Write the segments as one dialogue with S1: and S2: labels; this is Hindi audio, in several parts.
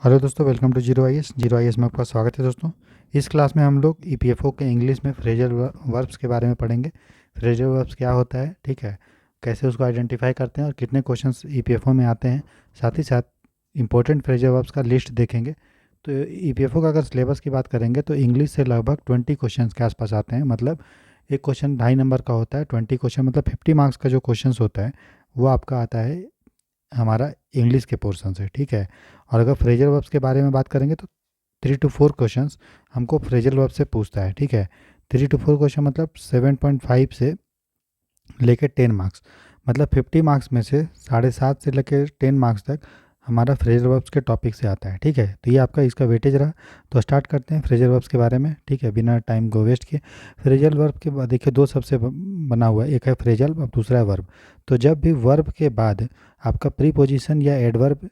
S1: हेलो दोस्तों, welcome to zero I S में आपका स्वागत है दोस्तों। इस क्लास में हम लोग ईपीएफओ के इंग्लिश में फ्रेजल वर्ब्स के बारे में पढ़ेंगे। फ्रेजल वर्ब्स क्या होता है, ठीक है, कैसे उसको आइडेंटिफाई करते हैं और कितने क्वेश्चंस ईपीएफओ में आते हैं। साथ ही साथ इंपॉर्टेंट फ्रेजल वर्ब्स का लिस्ट देखेंगे। तो ईपीएफओ का अगर सिलेबस की बात करेंगे तो इंग्लिश से लगभग 20 क्वेश्चन के आसपास आते हैं। मतलब एक क्वेश्चन 2.5 नंबर का होता है, 20 क्वेश्चन मतलब 50 मार्क्स का जो क्वेश्चन होता है वो आपका आता है हमारा इंग्लिश के पोर्शन से, ठीक है। और अगर फ्रेजल वर्ब्स के बारे में बात करेंगे तो 3 to 4 क्वेश्चंस हमको फ्रेजल वर्ब से पूछता है, ठीक है। 3 to 4 क्वेश्चन मतलब 7.5 से लेकर 10 मार्क्स, मतलब 50 मार्क्स में से 7.5 से लेकर 10 मार्क्स तक हमारा फ्रेजल वर्ब्स के टॉपिक से आता है, ठीक है। तो ये आपका इसका वेटेज रहा। तो स्टार्ट करते हैं फ्रेजल वर्ब्स के बारे में, ठीक है, बिना टाइम को वेस्ट किए। फ्रेजल वर्ब के बाद देखिए दो सबसे बना हुआ है, एक है फ्रेजल और दूसरा है वर्ब। तो जब भी वर्ब के बाद आपका प्रीपोजिशन या एडवर्ब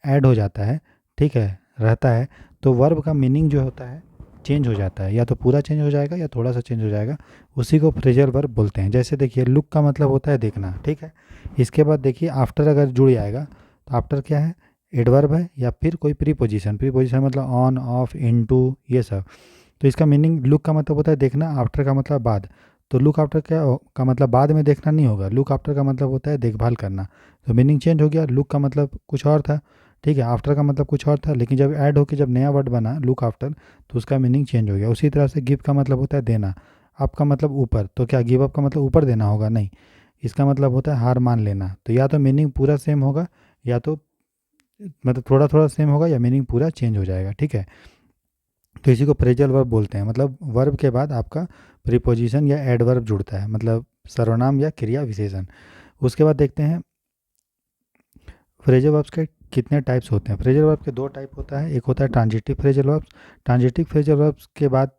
S1: ऐड हो जाता है, ठीक है, रहता है, तो वर्ब का मीनिंग जो होता है चेंज हो जाता है, या तो पूरा चेंज हो जाएगा या थोड़ा सा चेंज हो जाएगा। उसी को फ्रेजल वर्ब बोलते हैं। जैसे देखिए लुक का मतलब होता है देखना, ठीक है। इसके बाद देखिए आफ्टर अगर जुड़ जाएगा तो आफ्टर क्या है, एडवर्ब है या फिर कोई प्रीपोजिशन। प्रीपोजिशन मतलब ऑन, ऑफ, इनटू, ये सब। तो इसका मीनिंग लुक का मतलब होता है देखना, आफ्टर का मतलब बाद। तो लुक आफ्टर का मतलब बाद में देखना नहीं होगा, लुक आफ्टर का मतलब होता है देखभाल करना। तो मीनिंग चेंज हो गया, लुक का मतलब कुछ और था, ठीक है, आफ्टर का मतलब कुछ और था, लेकिन जब ऐड होकर जब नया वर्ड बना लुक आफ्टर तो उसका मीनिंग चेंज हो गया। उसी तरह से गिव का मतलब होता है देना, अप का मतलब ऊपर, तो क्या गिव अप का मतलब ऊपर देना होगा, नहीं, इसका मतलब होता है हार मान लेना। तो या तो मीनिंग पूरा सेम होगा, या तो मतलब थोड़ा थोड़ा सेम होगा, या मीनिंग पूरा चेंज हो जाएगा, ठीक है। तो इसी को फ्रेजल वर्ब बोलते हैं। मतलब वर्ब के बाद आपका प्रीपोजिशन या एडवर्ब जुड़ता है, मतलब सर्वनाम या क्रिया विशेषण। उसके बाद देखते हैं फ्रेजल वर्ब्स के कितने टाइप्स होते हैं। फ्रेजल वर्ब के दो टाइप होता है, एक होता है transitive phrasal verbs. Transitive phrasal verbs के बाद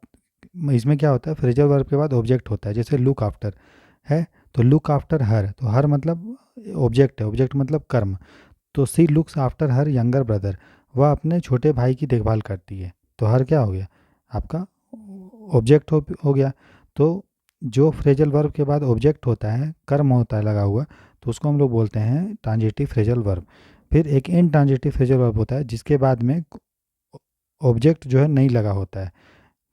S1: इसमें क्या होता है, फ्रेजल वर्ब के बाद ऑब्जेक्ट होता है। जैसे लुक आफ्टर है, तो लुक आफ्टर हर, तो हर मतलब ऑब्जेक्ट है, ऑब्जेक्ट मतलब कर्म। तो she looks after her younger brother, वह अपने छोटे भाई की देखभाल करती है। तो हर क्या हो गया आपका ऑब्जेक्ट हो गया। तो जो फ्रेजल वर्ब के बाद ऑब्जेक्ट होता है, कर्म होता है लगा हुआ, तो उसको हम लोग बोलते हैं ट्रांजिटिव फ्रेजल वर्ब। फिर एक इन ट्रांजिटिव फ्रेजल वर्ब होता है जिसके बाद में ऑब्जेक्ट जो है नहीं लगा होता है,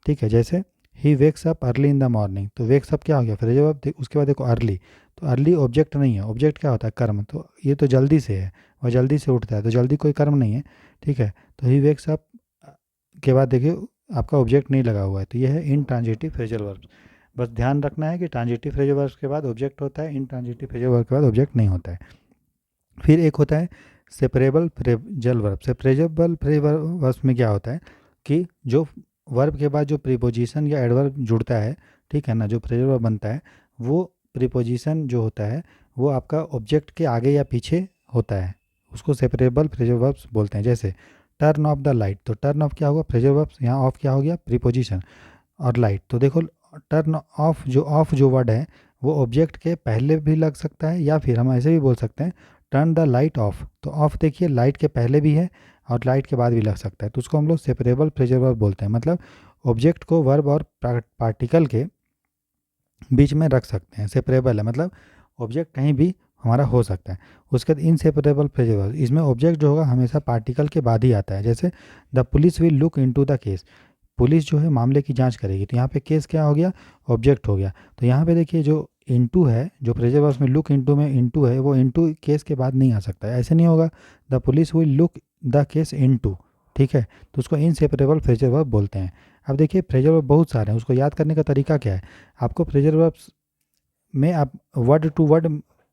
S1: ठीक है। जैसे he wakes up early in the morning, तो वेक्स अप क्या हो गया फ्रेजल वर्ब। उसके बाद देखो अर्ली, तो अर्ली ऑब्जेक्ट नहीं है, ऑब्जेक्ट क्या होता है कर्म। तो ये तो जल्दी से है, और जल्दी से उठता है, तो जल्दी कोई कर्म नहीं है, ठीक है। तो ही वेक्स अप के बाद देखिए आपका ऑब्जेक्ट नहीं लगा हुआ है, तो ये है इन ट्रांजिटिव फ्रेजल वर्ब्स। बस ध्यान रखना है कि ट्रांजिटिव फ्रेजल वर्ब्स के बाद ऑब्जेक्ट होता है, इन ट्रांजिटिव फ्रेजल वर्ब के बाद ऑब्जेक्ट नहीं होता है। फिर एक होता है separable phrasal verb. Separable phrasal verbs में क्या होता है कि जो वर्ब के बाद जो प्रीपोजिशन या एडवर्ब जुड़ता है, ठीक है ना, जो फ्रेजल वर्ब बनता है, वो प्रीपोजिशन जो होता है वो आपका ऑब्जेक्ट के आगे या पीछे होता है, उसको सेपरेबल फ्रेजल वर्ब्स बोलते हैं। जैसे टर्न ऑफ द लाइट, तो टर्न ऑफ क्या होगा फ्रेजल वर्ब्स, यहाँ ऑफ क्या हो गया प्रीपोजिशन, और लाइट। तो देखो टर्न ऑफ जो वर्ड है वो ऑब्जेक्ट के पहले भी लग सकता है, या फिर हम ऐसे भी बोल सकते हैं टर्न द लाइट ऑफ। तो ऑफ देखिए लाइट के पहले भी है और लाइट के बाद भी लग सकता है, तो उसको हम लोग सेपरेबल फ्रेजल वर्ब बोलते हैं। मतलब ऑब्जेक्ट को वर्ब और पार्टिकल के बीच में रख सकते हैं, सेपरेबल है, मतलब ऑब्जेक्ट कहीं भी हमारा हो सकता है। उसके बाद इनसेपरेबल फ्रेजल वर्ब, इसमें ऑब्जेक्ट जो होगा हमेशा पार्टिकल के बाद ही आता है। जैसे the police will look into the case, police जो है मामले की जांच करेगी, तो यहाँ पे केस क्या हो गया ऑब्जेक्ट हो गया। तो यहाँ पे देखिए जो इनटू है, जो फ्रेजल वर्ब्स में लुक इनटू में इनटू है, वो इनटू केस के बाद नहीं आ सकता है, ऐसे नहीं होगा। The police will look the case into, ठीक है, तो उसको इनसेपरेबल फ्रेजल वर्ब बोलते हैं। अब देखिए फ्रेजल वर्ब बहुत सारे हैं, उसको याद करने का तरीका क्या है, आपको फ्रेजल वर्ब्स में आप वर्ड टू वर्ड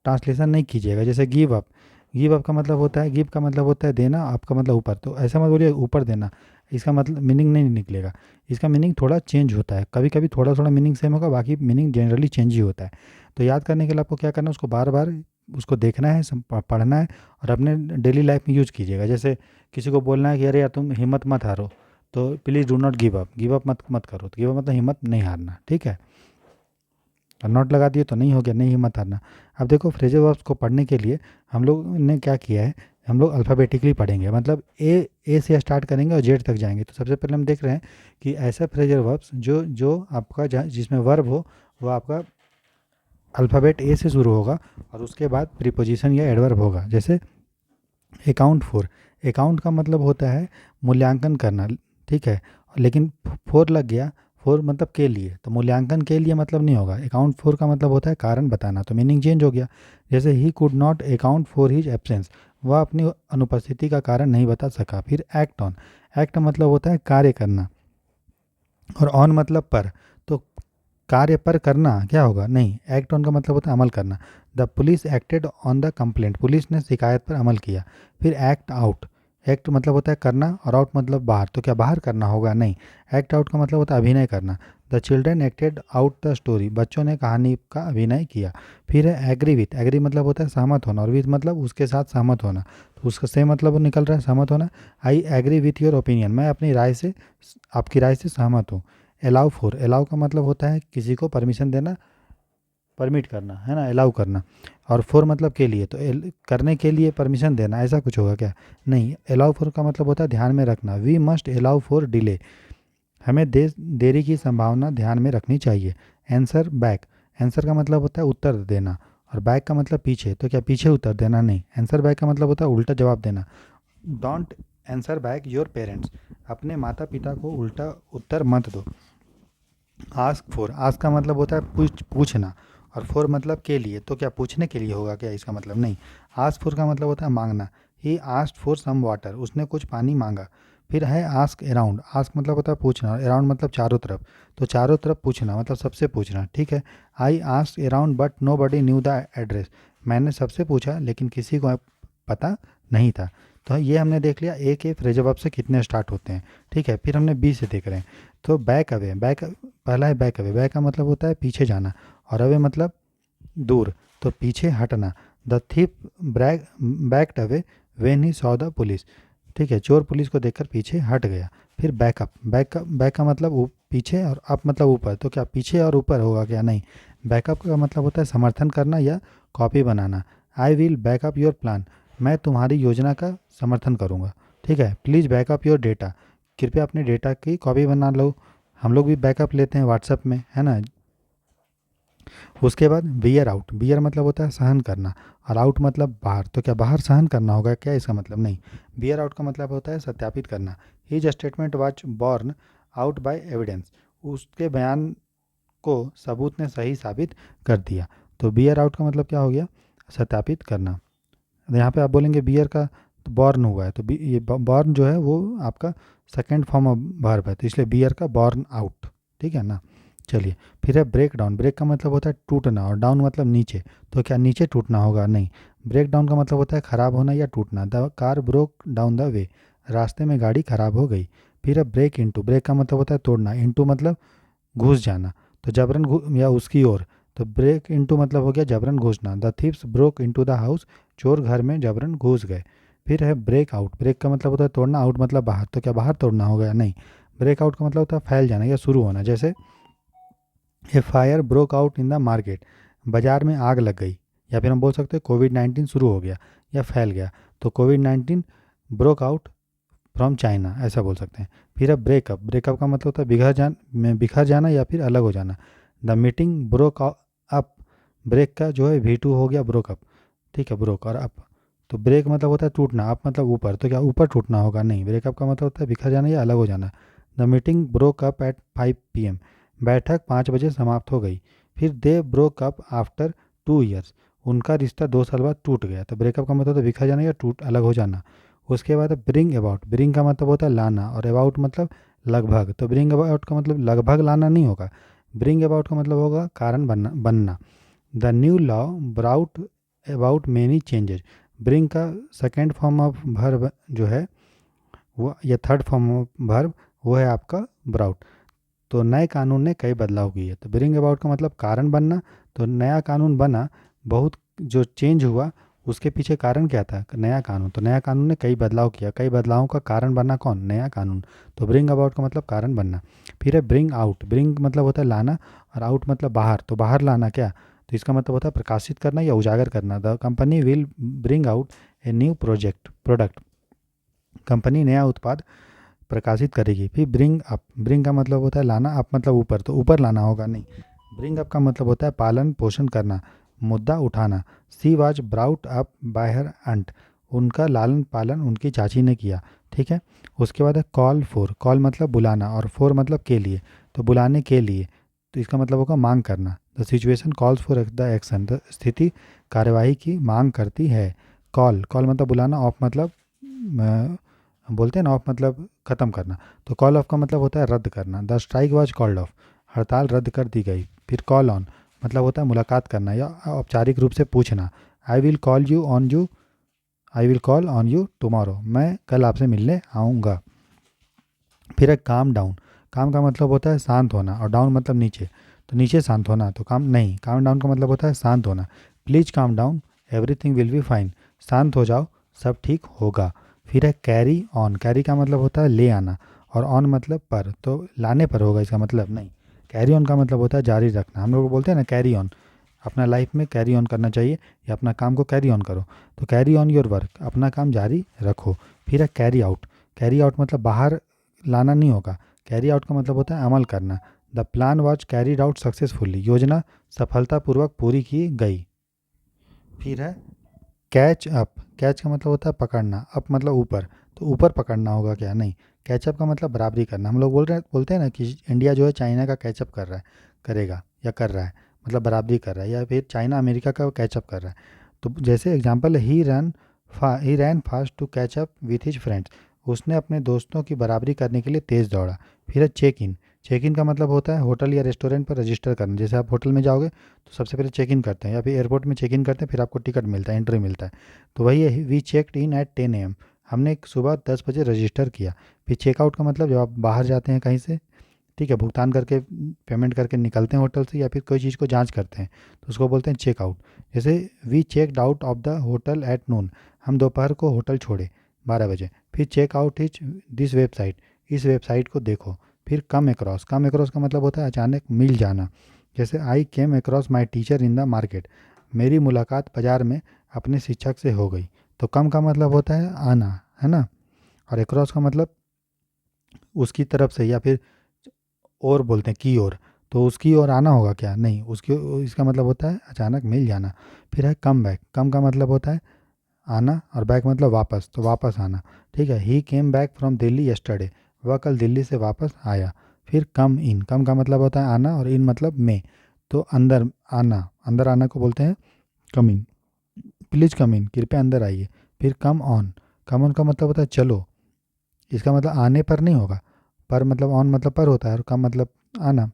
S1: ट्रांसलेशन नहीं कीजिएगा। जैसे गिव अप, गिव अप का मतलब होता है, गिव का मतलब होता है देना, आपका मतलब ऊपर, तो ऐसा मत बोलिए ऊपर देना, इसका मतलब मीनिंग नहीं निकलेगा। इसका मीनिंग थोड़ा चेंज होता है, कभी कभी थोड़ा थोड़ा मीनिंग सेम होगा, बाकी मीनिंग जनरली चेंज ही होता है। तो याद करने के लिए आपको क्या करना है, उसको बार बार उसको देखना है, पढ़ना है, और अपने डेली लाइफ में यूज कीजिएगा। जैसे किसी को बोलना है कि अरे यार तुम हिम्मत मत हारो, तो please do not give up, give up मत मत करो, तो गिव अप मतलब हिम्मत नहीं हारना, ठीक है। और नॉट लगा दिए तो नहीं हो गया, नहीं हिम्मत हारना। अब देखो फ्रेजल वर्ब्स को पढ़ने के लिए हम लोग ने क्या किया है, हम लोग अल्फ़ाबेटिकली पढ़ेंगे, मतलब ए से स्टार्ट करेंगे और जेड तक जाएंगे। तो सबसे पहले हम देख रहे हैं कि ऐसा फ्रेजल वर्ब्स जो जो आपका जिसमें वर्ब हो वो आपका अल्फ़ाबेट ए से शुरू होगा, और उसके बाद प्रीपोजिशन या एडवर्ब होगा। जैसे अकाउंट फॉर, अकाउंट का मतलब होता है मूल्यांकन करना, ठीक है, लेकिन फोर लग गया, फोर मतलब के लिए, तो मूल्यांकन के लिए मतलब नहीं होगा, अकाउंट फोर का मतलब होता है कारण बताना, तो मीनिंग चेंज हो गया। जैसे he could not account for his absence, वह अपनी अनुपस्थिति का कारण नहीं बता सका। फिर एक्ट ऑन, एक्ट मतलब होता है कार्य करना, और ऑन मतलब पर, तो कार्य पर करना क्या होगा, नहीं, एक्ट ऑन का मतलब होता है अमल करना। The police acted on the complaint, police ने शिकायत पर अमल किया। फिर एक्ट आउट, एक्ट मतलब होता है करना और आउट मतलब बाहर, तो क्या बाहर करना होगा, नहीं, एक्ट आउट का मतलब होता है अभिनय करना। The children acted out the story, बच्चों ने कहानी का अभिनय किया। फिर है एग्री विथ, एग्री मतलब होता है सहमत होना, और विथ मतलब उसके साथ सहमत होना, तो उसका से मतलब निकल रहा है सहमत होना। I agree with your opinion, मैं अपनी राय से, आपकी राय से सहमत हूँ। अलाउ फॉर, अलाउ का मतलब होता है किसी को परमिशन देना, परमिट करना है ना, अलाउ करना, और फॉर मतलब के लिए, तो करने के लिए परमिशन देना, ऐसा कुछ होगा क्या, नहीं, अलाउ फॉर का मतलब होता है ध्यान में रखना। We must allow for delay, हमें देरी की संभावना ध्यान में रखनी चाहिए। आंसर बैक, आंसर का मतलब होता है उत्तर देना, और बैक का मतलब पीछे, तो क्या पीछे उत्तर देना, नहीं, आंसर बैक का मतलब होता है उल्टा जवाब देना। Don't answer back your parents, अपने माता पिता को उल्टा उत्तर मत दो। आस्क फॉर, आस्क का मतलब होता है पूछना, और फॉर मतलब के लिए, तो क्या पूछने के लिए होगा क्या, इसका मतलब नहीं। आस्क फॉर का मतलब होता है मांगना, he asked for some water, उसने कुछ पानी मांगा। फिर है आस्क अराउंड, आस्क मतलब होता है पूछना, और अराउंड मतलब चारों तरफ, तो चारों तरफ पूछना मतलब सबसे पूछना, ठीक है। I ask around but nobody knew the address, मैंने सबसे पूछा लेकिन किसी को पता नहीं था। तो ये हमने देख लिया ए के फ्रेज वर्ब से कितने स्टार्ट होते हैं, ठीक है। फिर हमने बी से देख रहे हैं, तो बैक अवे, बैक पहला है बैक अवे, बैक का मतलब होता है पीछे जाना, और अवे मतलब दूर, तो पीछे हटना। The thief break backed away when he saw the police, ठीक है, चोर पुलिस को देखकर पीछे हट गया। फिर बैकअप, बैक का मतलब पीछे, और अप मतलब ऊपर, तो क्या पीछे और ऊपर होगा क्या, नहीं, बैकअप का मतलब होता है समर्थन करना या copy banana. I will backup your plan, मैं तुम्हारी योजना का समर्थन करूँगा, ठीक है। प्लीज़ बैकअप योर डेटा, कृपया अपने डेटा की कॉपी बना लो, हम लोग भी बैकअप लेते हैं व्हाट्सएप में, है ना। उसके बाद बियर आउट, बियर मतलब होता है सहन करना, और आउट मतलब बाहर, तो क्या बाहर सहन करना होगा क्या, इसका मतलब नहीं। बियर आउट का मतलब होता है सत्यापित करना। His statement was born out by evidence, उसके बयान को सबूत ने सही साबित कर दिया। तो बियर आउट का मतलब क्या हो गया, सत्यापित करना। यहाँ पे आप बोलेंगे बियर का तो बॉर्न हुआ है, तो ये बॉर्न जो है वो आपका सेकेंड फॉर्म ऑफ वर्ब है, तो इसलिए बियर का बॉर्न आउट, ठीक है ना। चलिए, फिर है ब्रेक डाउन, ब्रेक का मतलब होता है टूटना, और डाउन मतलब नीचे, तो क्या नीचे टूटना होगा, नहीं, ब्रेक डाउन का मतलब होता है ख़राब होना या टूटना। The car broke down the way, रास्ते में गाड़ी खराब हो गई। फिर है ब्रेक इनटू, ब्रेक का मतलब होता है तोड़ना, इनटू मतलब घुस जाना, तो जबरन या उसकी ओर, तो ब्रेक इनटू मतलब हो गया जबरन घुसना। The thieves broke into the house, चोर घर में जबरन घुस गए। फिर है ब्रेक आउट, ब्रेक का मतलब होता है तोड़ना, आउट मतलब बाहर, तो क्या बाहर तोड़ना होगा, नहीं, ब्रेक आउट का मतलब होता है फैल जाना या शुरू होना। जैसे a fire broke out in the market, बाजार में आग लग गई, या फिर हम बोल सकते हैं कोविड-19 शुरू हो गया या फैल गया, तो कोविड-19 ब्रोक आउट फ्रॉम चाइना, ऐसा बोल सकते हैं। फिर अब ब्रेकअप, ब्रेकअप का मतलब होता है बिखर जाना या फिर अलग हो जाना। The meeting broke up, break का जो है V2 हो गया ब्रोक अप, ठीक है, ब्रोक और अप, तो ब्रेक मतलब होता है टूटना, अप मतलब ऊपर, तो क्या ऊपर टूटना होगा, नहीं, ब्रेकअप का मतलब होता है बिखर जाना या अलग हो जाना। The meeting broke up at 5 PM, बैठक 5 बजे समाप्त हो गई। फिर they broke up after 2 years, उनका रिश्ता 2 साल बाद टूट गया, तो ब्रेकअप का मतलब होता है बिखर जाना या टूट अलग हो जाना। उसके बाद ब्रिंग अबाउट, ब्रिंग का मतलब होता है लाना, और अबाउट मतलब लगभग, तो ब्रिंग अबाउट का मतलब लगभग लाना नहीं होगा, ब्रिंग अबाउट का मतलब होगा कारण बनना। The new law brought about many changes, bring का सेकेंड फॉर्म ऑफ वर्ब जो है वो, या थर्ड फॉर्म ऑफ वर्ब वो है आपका ब्राउट। तो नए कानून ने कई बदलाव किए, तो ब्रिंग अबाउट का मतलब कारण बनना, तो नया कानून बना, बहुत जो चेंज हुआ उसके पीछे कारण क्या था, नया कानून, तो नया कानून ने कई बदलाव किया, कई बदलावों का कारण बना कौन, नया कानून, तो ब्रिंग अबाउट का मतलब कारण बनना। फिर है ब्रिंग आउट, ब्रिंग मतलब होता है लाना, और आउट मतलब बाहर, तो बाहर लाना क्या, तो इसका मतलब होता है प्रकाशित करना या उजागर करना। The company will bring out a new product, company नया उत्पाद प्रकाशित करेगी। फिर ब्रिंग अप, ब्रिंग का मतलब होता है लाना, अप मतलब ऊपर, तो ऊपर लाना होगा, नहीं, ब्रिंग अप का मतलब होता है पालन पोषण करना, मुद्दा उठाना। She was brought up by her aunt, उनका लालन पालन उनकी चाची ने किया। ठीक है। उसके बाद है कॉल फॉर, कॉल मतलब बुलाना और फॉर मतलब के लिए, तो बुलाने के लिए, तो इसका मतलब होगा मांग करना। The situation calls for the action, the स्थिति कार्यवाही की मांग करती है। कॉल, कॉल मतलब बुलाना, ऑफ मतलब बोलते हैं ना, ऑफ मतलब ख़त्म करना, तो कॉल ऑफ का मतलब होता है रद्द करना। The strike was called off, हड़ताल रद्द कर दी गई। फिर कॉल ऑन मतलब होता है मुलाकात करना या औपचारिक रूप से पूछना। I will call you on you, I will call on you tomorrow, मैं कल आपसे मिलने आऊँगा। फिर है काम डाउन, काम का मतलब होता है शांत होना और डाउन मतलब नीचे, तो नीचे शांत होना, तो काम नहीं, काम डाउन का मतलब होता है शांत होना। Please calm down, everything will be fine, शांत हो जाओ, सब ठीक होगा। फिर है कैरी ऑन, कैरी का मतलब होता है ले आना और ऑन मतलब पर, तो लाने पर होगा इसका मतलब नहीं। कैरी ऑन का मतलब होता है जारी रखना, हम लोग बोलते हैं ना कैरी ऑन, अपना लाइफ में कैरी ऑन करना चाहिए या अपना काम को कैरी ऑन करो, तो कैरी ऑन योर वर्क, अपना काम जारी रखो। फिर है कैरी आउट, कैरी आउट मतलब बाहर लाना नहीं होगा, कैरी आउट का मतलब होता है अमल करना। The plan was carried out successfully, योजना सफलतापूर्वक पूरी की गई। फिर है कैच अप, कैच का मतलब होता है पकड़ना, अप मतलब ऊपर, तो ऊपर पकड़ना होगा क्या, नहीं। कैचअप का मतलब बराबरी करना, हम लोग बोलते हैं ना कि इंडिया जो है चाइना का कैचअप कर रहा है, करेगा या कर रहा है, मतलब बराबरी कर रहा है, या फिर चाइना अमेरिका का कैचअप कर रहा है। तो जैसे example, he ran fast to catch up with his friends, उसने अपने दोस्तों की बराबरी करने के लिए तेज़ दौड़ा। फिर है चेक इन, चेक इन का मतलब होता है होटल या रेस्टोरेंट पर रजिस्टर करना, जैसे आप होटल में जाओगे तो सबसे पहले चेक इन करते हैं, या फिर एयरपोर्ट में चेक इन करते हैं, फिर आपको टिकट मिलता है, एंट्री मिलता है, तो वही है we checked in at 10 AM, हमने सुबह 10 बजे रजिस्टर किया। फिर चेकआउट का मतलब जब आप बाहर जाते हैं कहीं से, ठीक है, भुगतान करके पेमेंट करके निकलते हैं होटल से या फिर कोई चीज़ को जांच करते हैं, तो उसको बोलते हैं चेकआउट। जैसे we checked out of the hotel at noon, हम दोपहर को होटल छोड़े 12 बजे। फिर चेकआउट इज दिस वेबसाइट, इस वेबसाइट को देखो। फिर कम अक्रॉस, कम अक्रॉस का मतलब होता है अचानक मिल जाना, जैसे I came across my teacher in the market, मेरी मुलाकात बाजार में अपने शिक्षक से हो गई। तो कम का मतलब होता है आना, है ना, और अक्रॉस का मतलब उसकी तरफ से या फिर और बोलते हैं की ओर, तो उसकी ओर आना होगा क्या, नहीं, उसकी, इसका मतलब होता है अचानक मिल जाना। फिर है कम बैक, कम का मतलब होता है आना और बैक मतलब वापस, तो वापस आना। ठीक है, he came back from Delhi yesterday, वह कल दिल्ली से वापस आया। फिर कम इन, कम का मतलब होता है आना और इन मतलब में, तो अंदर आना, अंदर आना को बोलते हैं कम इन, प्लीज़ कम इन, कृपया अंदर आइए। फिर कम ऑन, कम ऑन का मतलब होता है चलो, इसका मतलब आने पर नहीं होगा, पर मतलब ऑन मतलब पर होता है और कम मतलब आना,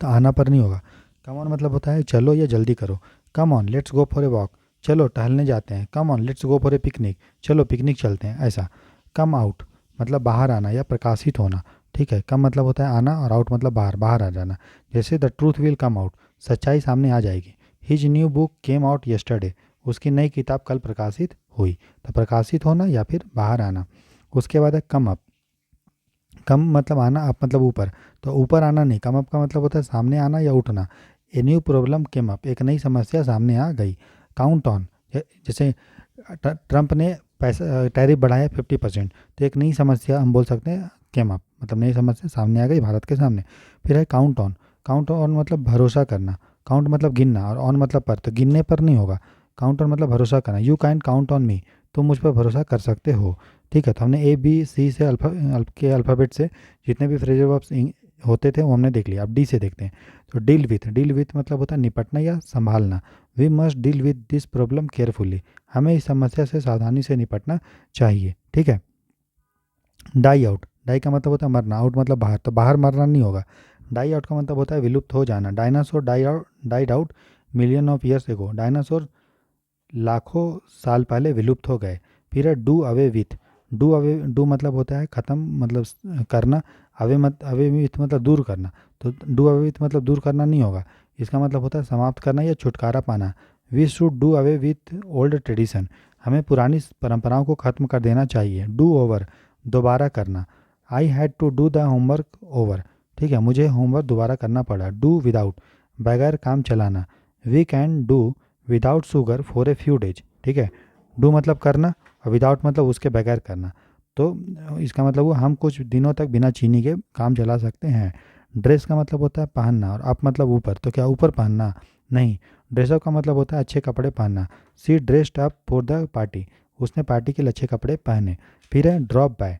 S1: तो आना पर नहीं होगा। कम ऑन मतलब होता है चलो या जल्दी करो। Come on let's go for a walk, चलो टहलने जाते हैं। Come on let's go for a picnic, चलो पिकनिक चलते हैं, ऐसा। कम आउट मतलब बाहर आना या प्रकाशित होना। ठीक है, कम मतलब होता है आना और आउट मतलब बाहर, बाहर आ जाना। जैसे the truth will come out, सच्चाई सामने आ जाएगी। His new book came out yesterday, उसकी नई किताब कल प्रकाशित हुई। तो प्रकाशित होना या फिर बाहर आना। उसके बाद है कम अप, कम मतलब आना, अप मतलब ऊपर, तो ऊपर आना नहीं, कम अप का मतलब होता है सामने आना या उठना। A new problem came up, एक नई समस्या सामने आ गई। काउंट ऑन, जैसे ट्रंप ने पैसा टैरिफ बढ़ाया 50%, तो एक नई समस्या हम बोल सकते हैं केम अप, मतलब नई समस्या सामने आ गई भारत के सामने। फिर है काउंट ऑन, काउंट ऑन मतलब भरोसा करना, काउंट मतलब गिनना और ऑन मतलब पर, तो गिनने पर नहीं होगा। काउंट ऑन मतलब भरोसा करना, you can count on me, तुम मुझ पर भरोसा कर सकते हो। ठीक है, तो हमने ए बी सी से के अल्फ़ाबेट से जितने भी फ्रेजल वर्ब्स होते थे वो हमने देख लिया। अब डी से देखते हैं। तो डील विथ मतलब होता है निपटना या संभालना। We must deal with this problem carefully, हमें इस समस्या से सावधानी से निपटना चाहिए। ठीक है। डाई आउट, डाई का मतलब होता है मरना, आउट मतलब बाहर, तो बाहर मरना नहीं होगा। डाई आउट का मतलब होता है विलुप्त हो जाना। Dinosaur died out million of years ago, dinosaur लाखों साल पहले विलुप्त हो गए। फिर है डू अवे विथ, डू मतलब होता है ख़त्म, मतलब करना। अवे विथ मतलब दूर करना, तो डू अवे विथ मतलब दूर करना नहीं होगा, इसका मतलब होता है समाप्त करना या छुटकारा पाना। We should do away with old tradition, हमें पुरानी परंपराओं को ख़त्म कर देना चाहिए। डू ओवर दोबारा करना। I had to do the homework over, ठीक है, मुझे होमवर्क दोबारा करना पड़ा। डू विदाउट बगैर काम चलाना। We can do without sugar for a few days, ठीक है, डू मतलब करना और विदाउट मतलब उसके बगैर करना, तो इसका मतलब वो हम कुछ दिनों तक बिना चीनी के काम चला सकते हैं। ड्रेस का मतलब होता है पहनना और अप मतलब ऊपर, तो क्या ऊपर पहनना, नहीं। ड्रेसअप का मतलब होता है अच्छे कपड़े पहनना। सी dressed up for the party, उसने पार्टी के लिए अच्छे कपड़े पहने। फिर है ड्रॉप बाय।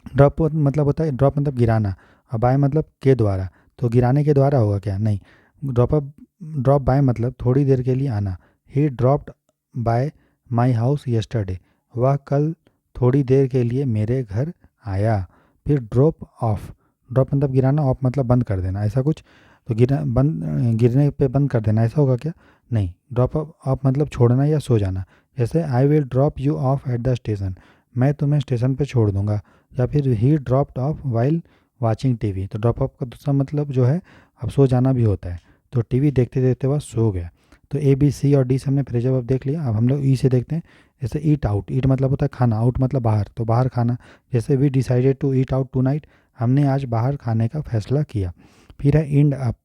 S1: ड्रॉप मतलब होता है, ड्रॉप मतलब गिराना, और बाय मतलब के द्वारा। तो गिराने के द्वारा होगा क्या? नहीं। ड्रॉप बाय मतलब थोड़ी देर के लिए आना। ही dropped bye my house yesterday. वह कल थोड़ी देर के लिए मेरे घर आया। फिर ड्रॉप ऑफ। ड्रॉप मतलब गिराना, ऑफ मतलब बंद कर देना, ऐसा कुछ। तो गिरने पे बंद कर देना, ऐसा होगा क्या? नहीं। ड्रॉप ऑफ मतलब छोड़ना या सो जाना। जैसे I will drop you of at the station. मैं तुम्हें स्टेशन पे छोड़ दूंगा। या फिर ही dropped of while watching TV. तो ड्रॉप ऑफ का दूसरा मतलब जो है, अब सो जाना भी होता है। तो टीवी देखते देखते वह सो गया। तो ए बी सी और डी से हमने फ्रेजर वर्ब देख लिया। अब हम लोग ई से देखते हैं। जैसे ईट आउट। ईट मतलब होता है खाना, आउट मतलब बाहर, तो बाहर खाना। जैसे we decided to eat out tonight. हमने आज बाहर खाने का फैसला किया। फिर है इंड अप।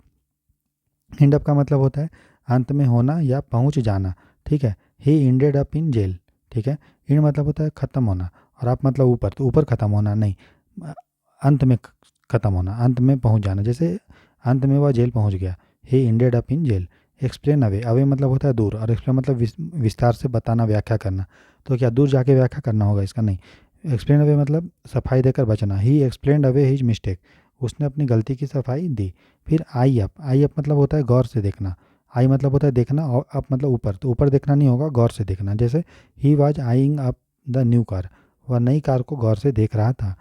S1: इंड अप का मतलब होता है अंत में होना या पहुंच जाना। ठीक है। ही इंडेड अप इन जेल। ठीक है। इंड मतलब होता है ख़त्म होना, और आप मतलब ऊपर, तो ऊपर ख़त्म होना नहीं, अंत में ख़त्म होना, अंत में पहुंच जाना। जैसे अंत में वह जेल पहुंच गया। He ended up in jail. Explain away. Away मतलब होता है दूर, और एक्सप्लेन मतलब विस्तार से बताना, व्याख्या करना। तो क्या दूर जाके व्याख्या करना होगा इसका? नहीं। एक्सप्लेन अवे मतलब सफाई देकर बचना। ही एक्सप्लेन अवे हिज मिस्टेक। उसने अपनी गलती की सफाई दी। फिर आई अप। आई अप मतलब होता है गौर से देखना। आई मतलब होता है देखना, और अप मतलब ऊपर, तो ऊपर देखना नहीं होगा, गौर से देखना। जैसे he was eyeing up the new car. वह नई कार को गौर से देख रहा था।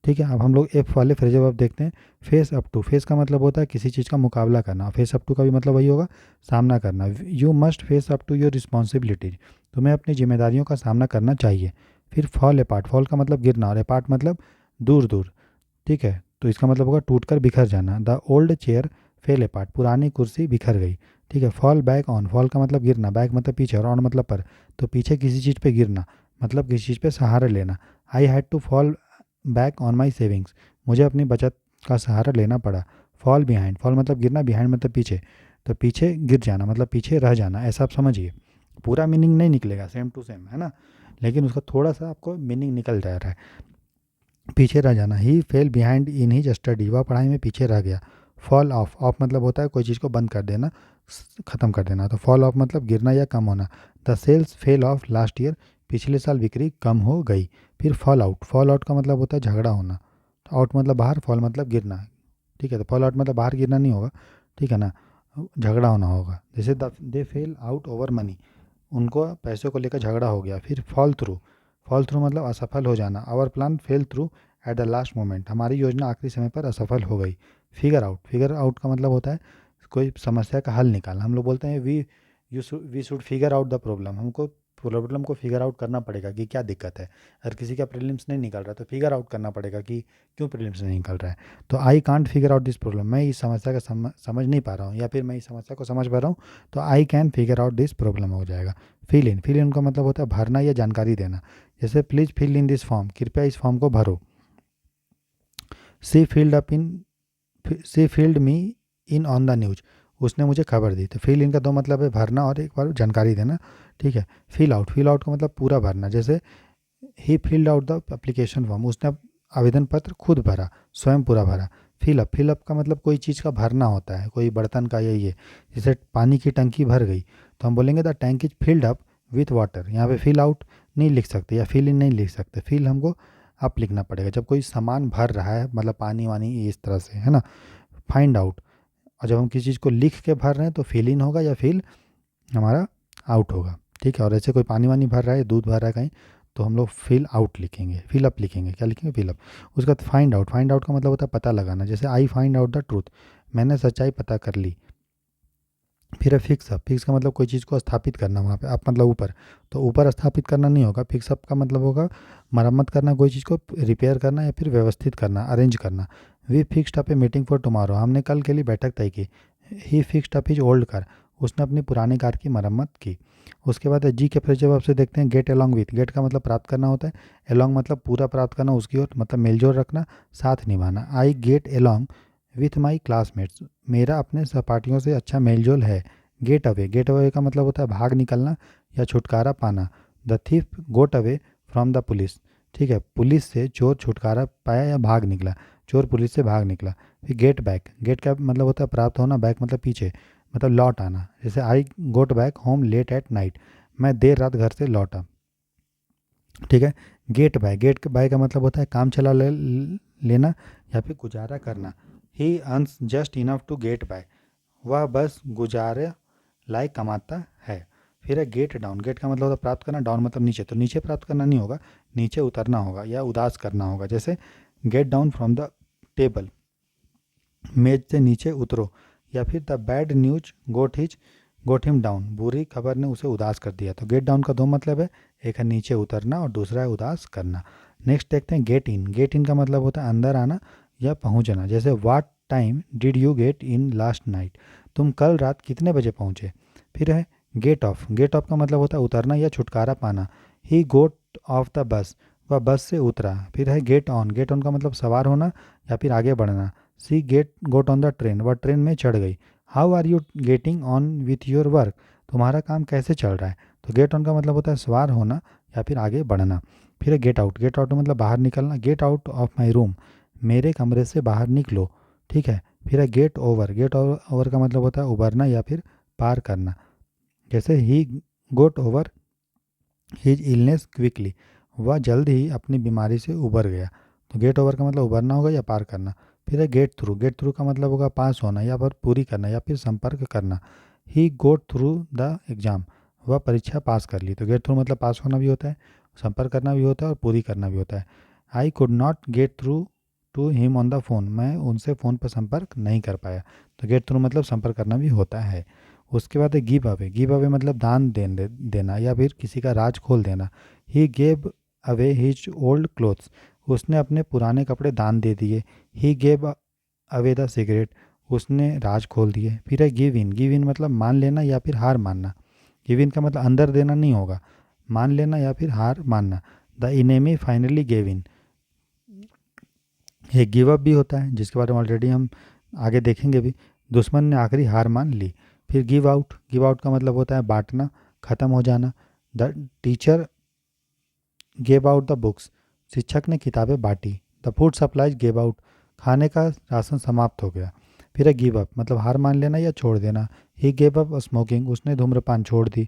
S1: ठीक है। अब हम लोग एफ वाले फ्रेजल वर्ब देखते हैं। Face up to. फेस का मतलब होता है किसी चीज़ का मुकाबला करना। फेस अप टू का भी मतलब वही होगा, सामना करना। You must face up to your responsibilities. तुम्हें अपनी जिम्मेदारियों का सामना करना चाहिए। फिर फॉल अपार्ट। फॉल का मतलब गिरना, और अपार्ट मतलब दूर दूर। ठीक है। तो इसका मतलब होगा टूटकर बिखर जाना। The old chair fail apart. पुरानी कुर्सी बिखर गई। ठीक है। Fall back on. फॉल का मतलब गिरना, बैक मतलब पीछे, और ऑन मतलब पर। तो पीछे किसी चीज़ पे गिरना, मतलब किसी चीज़ पे सहारा लेना। I had to fall back on my savings. मुझे अपनी बचत का सहारा लेना पड़ा। Fall behind. फॉल मतलब गिरना, बिहाइंड मतलब पीछे। तो पीछे गिर जाना मतलब पीछे रह जाना, ऐसा आप समझिए। पूरा मीनिंग नहीं निकलेगा सेम टू सेम, है ना, लेकिन उसका थोड़ा सा आपको मीनिंग निकल जा रहा है। पीछे रह जाना। He fell behind in his study. वह पढ़ाई में पीछे रह गया। Fall of. ऑफ मतलब होता है कोई चीज़ को बंद कर देना, ख़त्म कर देना। तो फॉल ऑफ मतलब गिरना या कम होना। The sales fell off last year. पिछले साल बिक्री कम हो गई। फिर फॉल आउट। फॉल आउट का मतलब होता है झगड़ा होना। तो आउट मतलब बाहर, फॉल मतलब गिरना। ठीक है। तो फॉल आउट मतलब बाहर गिरना नहीं होगा, ठीक है ना, झगड़ा होना होगा। जैसे दे फेल आउट ओवर मनी। उनको पैसों को लेकर झगड़ा हो गया। फिर फॉल थ्रू। फॉल थ्रू मतलब असफल हो जाना। Our plan fell through at the last moment. हमारी योजना आखिरी समय पर असफल हो गई। Figure out. फिगर आउट का मतलब होता है कोई समस्या का हल निकालना। हम लोग बोलते हैं we should figure out the problem. हमको प्रॉब्लम को फिगर आउट करना पड़ेगा कि क्या दिक्कत है। अगर किसी का प्रीलिम्स नहीं निकल रहा तो फिगर आउट करना पड़ेगा कि क्यों प्रीलिम्स नहीं निकल रहा है। तो I can't figure out this problem. मैं इस समस्या का समझ नहीं पा रहा हूँ, या फिर मैं इस समस्या को समझ पा रहा हूँ, तो I can figure out this problem हो जाएगा। Fill in. फिल इन का मतलब होता है भरना या जानकारी देना। जैसे please fill in this form. कृपया इस फॉर्म को भरो। She filled up in she filled me in on the news. उसने मुझे खबर दी। तो फिल इन का दो मतलब है भरना और एक बार जानकारी देना। ठीक है। Fill out. फिल आउट का मतलब पूरा भरना। जैसे he filled out the application form. उसने आवेदन पत्र खुद भरा, स्वयं पूरा भरा। Fill up. फिल अप का मतलब कोई चीज़ का भरना होता है, कोई बर्तन का या ये। जैसे पानी की टंकी भर गई, तो हम बोलेंगे the tank is filled up with water. यहाँ पे फिल आउट नहीं लिख सकते या फिल इन नहीं लिख सकते, फिल हमको अप लिखना पड़ेगा जब कोई सामान भर रहा है, मतलब पानी वानी इस तरह से, है ना। Find out. और जब हम किसी चीज़ को लिख के भर रहे हैं तो फिल इन होगा या फिल हमारा आउट होगा। ठीक है। और ऐसे कोई पानी वानी भर रहा है, दूध भर रहा है कहीं, तो हम लोग फिल आउट लिखेंगे, फिल अप लिखेंगे। क्या लिखेंगे? Fill up. उसके बाद फाइंड आउट। फाइंड आउट का मतलब होता है पता लगाना। जैसे I find out the truth. मैंने सच्चाई पता कर ली। फिर है फिक्स अप। फिक्स का मतलब कोई चीज़ को स्थापित करना, वहाँ पे अप मतलब ऊपर, तो ऊपर स्थापित करना नहीं होगा। फिक्स अप का मतलब होगा मरम्मत करना, कोई चीज़ को रिपेयर करना या फिर व्यवस्थित करना, अरेंज करना। We fixed up a meeting for tomorrow. हमने कल के लिए बैठक तय की। He fixed up his old car. उसने अपनी पुरानी कार की मरम्मत की। उसके बाद जी के फ्रेज जब से देखते हैं गेट अलॉन्ग विथ। गेट का मतलब प्राप्त करना होता है, अलॉन्ग मतलब पूरा प्राप्त करना, उसकी ओर मतलब मेलजोल रखना, साथ निभाना। I get along with my classmates. मेरा अपने सहपाठियों से अच्छा मेलजोल है। Get away. गेट अवे का मतलब होता है भाग निकलना या छुटकारा पाना। The thief got away from the police. ठीक है। पुलिस से चोर छुटकारा पाया या भाग निकला, चोर पुलिस से भाग निकला। फिर गेट बैक। गेट का मतलब होता है प्राप्त होना, बैक मतलब पीछे, मतलब लौट आना। जैसे I got back home late at night. मैं देर रात घर से लौटा। ठीक है। गेट बाय का मतलब होता है काम चला लेना या फिर गुजारा करना। He earns just enough to get by, वह बस गुजारे लायक कमाता है। फिर है गेट डाउन, गेट का मतलब होता है प्राप्त करना, डाउन मतलब नीचे, तो नीचे प्राप्त करना नहीं होगा, नीचे उतरना होगा या उदास करना होगा। जैसे get down from the table, मेज से नीचे उतरो। या फिर the bad news got him down, बुरी खबर ने उसे उदास कर दिया। तो गेट डाउन का दो मतलब है, एक है नीचे उतरना और दूसरा है उदास करना। नेक्स्ट देखते हैं गेट इन, गेट इन का मतलब होता है अंदर आना या पहुंचना। जैसे what time did you get in last night, तुम कल रात कितने बजे पहुंचे। फिर है गेट ऑफ का मतलब होता है उतरना या छुटकारा पाना। ही गोट ऑफ द बस, वह बस से उतरा। फिर है गेट ऑन का मतलब सवार होना या फिर आगे बढ़ना। She got on the train, वह ट्रेन में चढ़ गई। How are you getting on with your work, तुम्हारा काम कैसे चल रहा है। तो गेट ऑन का मतलब होता है सवार होना या फिर आगे बढ़ना। फिर है गेट आउट मतलब बाहर निकलना। Get out of my room, मेरे कमरे से बाहर निकलो। ठीक है। फिर है गेट ओवर का मतलब होता है उबरना या फिर पार करना। जैसे ही गोट ओवर हिज इलनेस क्विकली, वह जल्द ही अपनी बीमारी से उबर गया। तो गेट ओवर का मतलब उबरना होगा या पार करना। फिर है गेट थ्रू का मतलब होगा पास होना या फिर पूरी करना या फिर संपर्क करना। ही गोट थ्रू द एग्ज़ाम, वह परीक्षा पास कर ली। तो गेट थ्रू मतलब पास होना भी होता है, संपर्क करना भी होता है और पूरी करना भी होता है। I could not get through to him on the phone, मैं उनसे फ़ोन पर संपर्क नहीं कर पाया। तो गेट थ्रू मतलब संपर्क करना भी होता है। उसके बाद है गिव अवे मतलब दान देना या फिर किसी का राज खोल देना। He gave away his old clothes, उसने अपने पुराने कपड़े दान दे दिए। He gave away the cigarette, उसने राज खोल दिए। फिर है गिव इन मतलब मान लेना या फिर हार मानना। गिव इन का मतलब अंदर देना नहीं होगा, मान लेना या फिर हार मानना। The enemy finally gave in, ये गिव अप भी होता है जिसके बारे में ऑलरेडी हम आगे देखेंगे भी। दुश्मन ने आखिरी हार मान ली। फिर गिव आउट का मतलब होता है बांटना, ख़त्म हो जाना। The teacher gave out the books, शिक्षक ने किताबें बांटी। The food supplies gave out, खाने का राशन समाप्त हो गया। फिर है गिव अप मतलब हार मान लेना या छोड़ देना। ही गेव अप स्मोकिंग, उसने धूम्रपान छोड़ दी।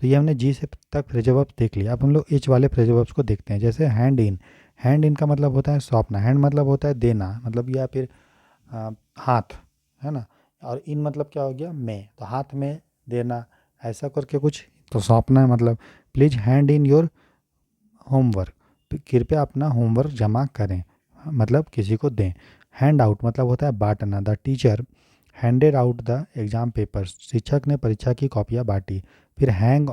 S1: तो ये हमने जी से तक फ्रेजल वर्ब्स देख लिया। अब हम लोग एच वाले फ्रेजल वर्ब्स को देखते हैं। जैसे हैंड इन का मतलब होता है सौंपना। हैंड मतलब होता है देना मतलब या फिर हाथ, है ना। और इन मतलब क्या हो गया में, तो हाथ में देना ऐसा करके कुछ, तो सौंपना है मतलब। Please hand in your homework, तो कृपया अपना होमवर्क जमा करें मतलब किसी को दें। हैंड आउट मतलब होता है बांटना। The teacher handed out the exam papers, शिक्षक ने परीक्षा की कॉपियाँ बांटी। फिर हैंग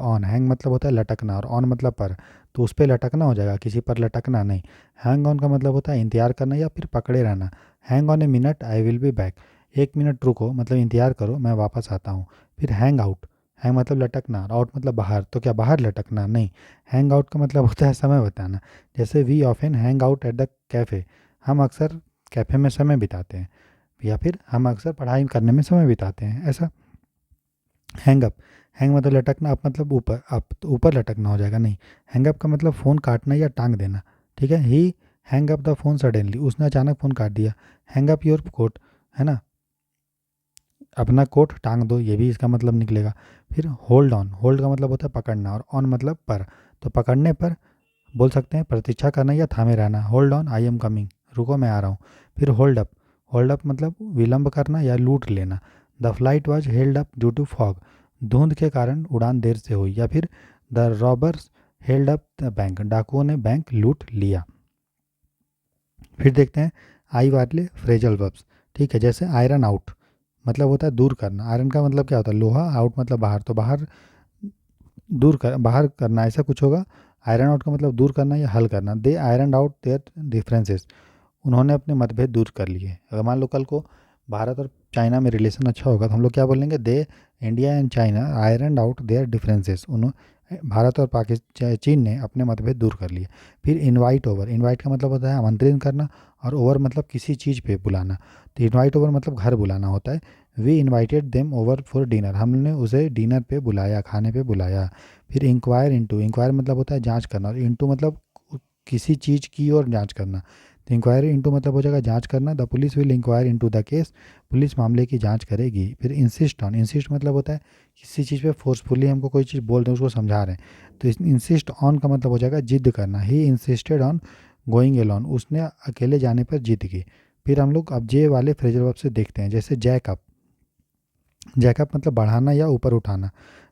S1: मतलब होता है लटकना और ऑन मतलब पर, तो उस पर लटकना हो जाएगा, किसी पर लटकना नहीं। हैंग ऑन का मतलब होता है इंतजार करना या फिर पकड़े रहना। Hang on a minute I will be back, एक मिनट रुको मतलब इंतजार करो मैं वापस आता हूँ। फिर हैंग मतलब लटकना और आउट मतलब बाहर, तो क्या बाहर लटकना नहीं। हैंग आउट का मतलब होता है समय बताना। जैसे we often hang out at the cafe, हम अक्सर कैफ़े में समय बिताते हैं। या फिर हम अक्सर पढ़ाई करने में समय बिताते हैं ऐसा। हैंग अप, हैंग मतलब लटकना, अप मतलब ऊपर, अप तो ऊपर लटकना हो जाएगा नहीं। हैंग अप का मतलब फ़ोन काटना या टांग देना। ठीक है। He hang up the phone suddenly, उसने अचानक फ़ोन काट दिया। हैंग अप योर कोट, है ना, अपना कोट टांग दो, ये भी इसका मतलब निकलेगा। फिर होल्ड का मतलब होता है पकड़ना और ऑन मतलब पर, तो पकड़ने पर बोल सकते हैं प्रतीक्षा करना या थामे रहना। Hold on I am coming, रुको मैं आ रहा हूँ। फिर होल्ड अप मतलब विलंब करना या लूट लेना। The flight was held up due to fog, धुंध के कारण उड़ान देर से हुई। या फिर the robbers held up the bank, डाकुओं ने बैंक लूट लिया। फिर देखते हैं आई वाले फ्रेजल वर्ब्स। ठीक है। जैसे आयरन आउट मतलब होता है दूर करना। आयरन का मतलब क्या होता है लोहा, आउट मतलब बाहर, तो बाहर बाहर करना ऐसा कुछ होगा। आयरन आउट का मतलब दूर करना या हल करना। दे आयरन आउट देयर डिफरेंसेस, उन्होंने अपने मतभेद दूर कर लिए। अगर मान लो कल को भारत और चाइना में रिलेशन अच्छा होगा तो हम लोग क्या बोलेंगे, they India and China iron out their differences, उन्होंने भारत और पाकिस्तान चीन ने अपने मतभेद दूर कर लिए। फिर इनवाइट का मतलब होता है आमंत्रित करना और ओवर मतलब किसी चीज़ पे बुलाना। तो इनवाइट ओवर मतलब घर बुलाना होता है। We invited them over for dinner, हमने उसे डिनर पे बुलाया, खाने पे बुलाया। फिर इंक्वायर मतलब होता है जांच करना और इनटू मतलब किसी चीज़ की और जांच करना। तो इंक्वायरी इनटू मतलब हो जाएगा जांच करना, the police will inquire into the case, police मामले की जांच करेगी। फिर इंसिस्ट ऑन, इंसिस्ट मतलब होता है किसी चीज़ पे फोर्सफुली हमको कोई चीज़ बोल रहे हैं उसको समझा रहे हैं, तो इंसिस्ट ऑन का मतलब हो जाएगा जिद करना। He insisted on going alone, उसने अकेले जाने पर जिद की। फिर हम लोग अब जे वाले फ्रेजल वर्ब से देखते हैं, जैसे जैक अप, जैकअप मतलब बढ़ाना या ऊपर उठाना।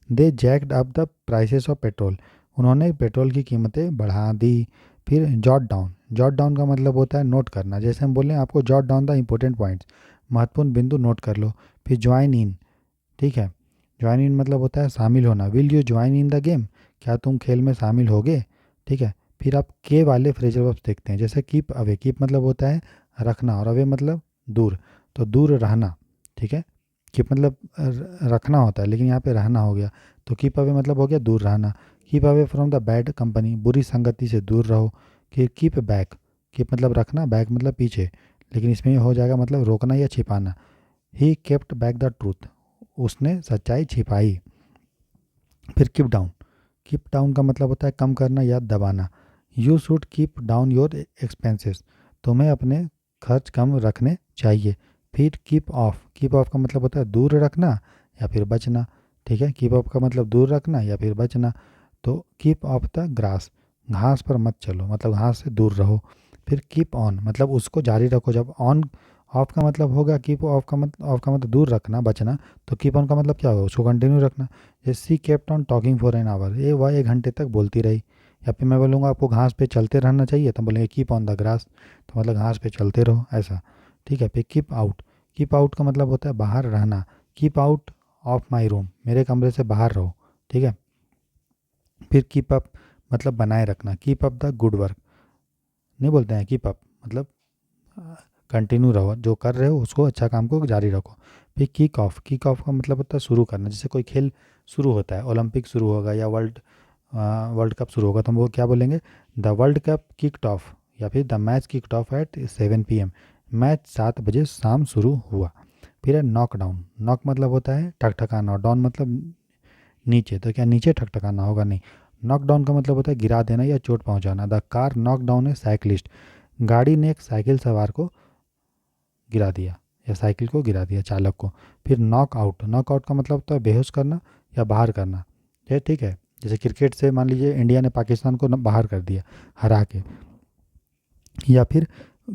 S1: They jacked up the prices of petrol, उन्होंने पेट्रोल की कीमतें बढ़ा दी। फिर जॉट डाउन, जॉट डाउन का मतलब होता है नोट करना, जैसे हम बोले आपको jot down the important points, महत्वपूर्ण बिंदु नोट कर लो। फिर ज्वाइन इन, ठीक है, ज्वाइन इन मतलब होता है शामिल होना। Will you join in the game, क्या तुम खेल में शामिल होगे, ठीक है। फिर आप के वाले फ्रेजल वर्ब्स देखते हैं, जैसे कीप अवे, कीप मतलब होता है रखना और अवे मतलब दूर, तो दूर रहना, ठीक है। कीप मतलब रखना होता है, लेकिन यहाँ पे रहना हो गया, तो कीप अवे मतलब हो गया दूर रहना। Keep away from the bad company, बुरी संगति से दूर रहो। कि कीप बैक, कीप मतलब रखना, बैक मतलब पीछे, लेकिन इसमें हो जाएगा मतलब रोकना या छिपाना। He kept back the truth, उसने सच्चाई छिपाई। फिर कीप डाउन का मतलब होता है कम करना या दबाना। You should keep down your expenses, तुम्हें अपने खर्च कम रखने चाहिए। फिर कीप ऑफ का मतलब होता है दूर रखना या फिर बचना, ठीक है। कीप ऑफ का मतलब दूर रखना या फिर बचना। तो कीप ऑफ द ग्रास, घास पर मत चलो, मतलब घास से दूर रहो। फिर कीप ऑन मतलब उसको जारी रखो। जब ऑन ऑफ का मतलब होगा, कीप ऑफ का मतलब दूर रखना, बचना, तो कीप ऑन का मतलब क्या होगा, उसको कंटिन्यू रखना। जैसे she kept on talking for an hour, ये वह 1 घंटे तक बोलती रही। या फिर मैं बोलूँगा आपको घास पे चलते रहना चाहिए, तो बोलेंगे कीप ऑन द ग्रास, तो मतलब घास पे चलते रहो, ऐसा, ठीक है। फिर कीप आउट का मतलब होता है बाहर रहना। Keep out of my room, मेरे कमरे से बाहर रहो, ठीक है। फिर कीप अप मतलब बनाए रखना। Keep up the good work, नहीं बोलते हैं कीप अप मतलब कंटिन्यू रहो, जो कर रहे हो उसको, अच्छा काम को जारी रखो। फिर किक ऑफ का मतलब होता है शुरू करना। जैसे कोई खेल शुरू होता है, ओलंपिक शुरू होगा या वर्ल्ड कप शुरू होगा, तो हम वो क्या बोलेंगे, the world cup kicked off, या फिर the match kicked off at 7 PM, match 7 बजे शाम शुरू हुआ। फिर है नॉक डाउन, नॉक मतलब होता है ठकठकाना और डाउन मतलब नीचे, तो क्या नीचे ठकठकाना होगा, नहीं। नॉक डाउन का मतलब होता है गिरा देना या चोट पहुंचाना। The car knock down A cyclist, गाड़ी ने एक साइकिल सवार को गिरा दिया या साइकिल को गिरा दिया, चालक को। फिर नॉक आउट का मतलब होता है बेहोश करना या बाहर करना, ये ठीक है। जैसे क्रिकेट से मान लीजिए इंडिया ने पाकिस्तान को बाहर कर दिया हरा के, या फिर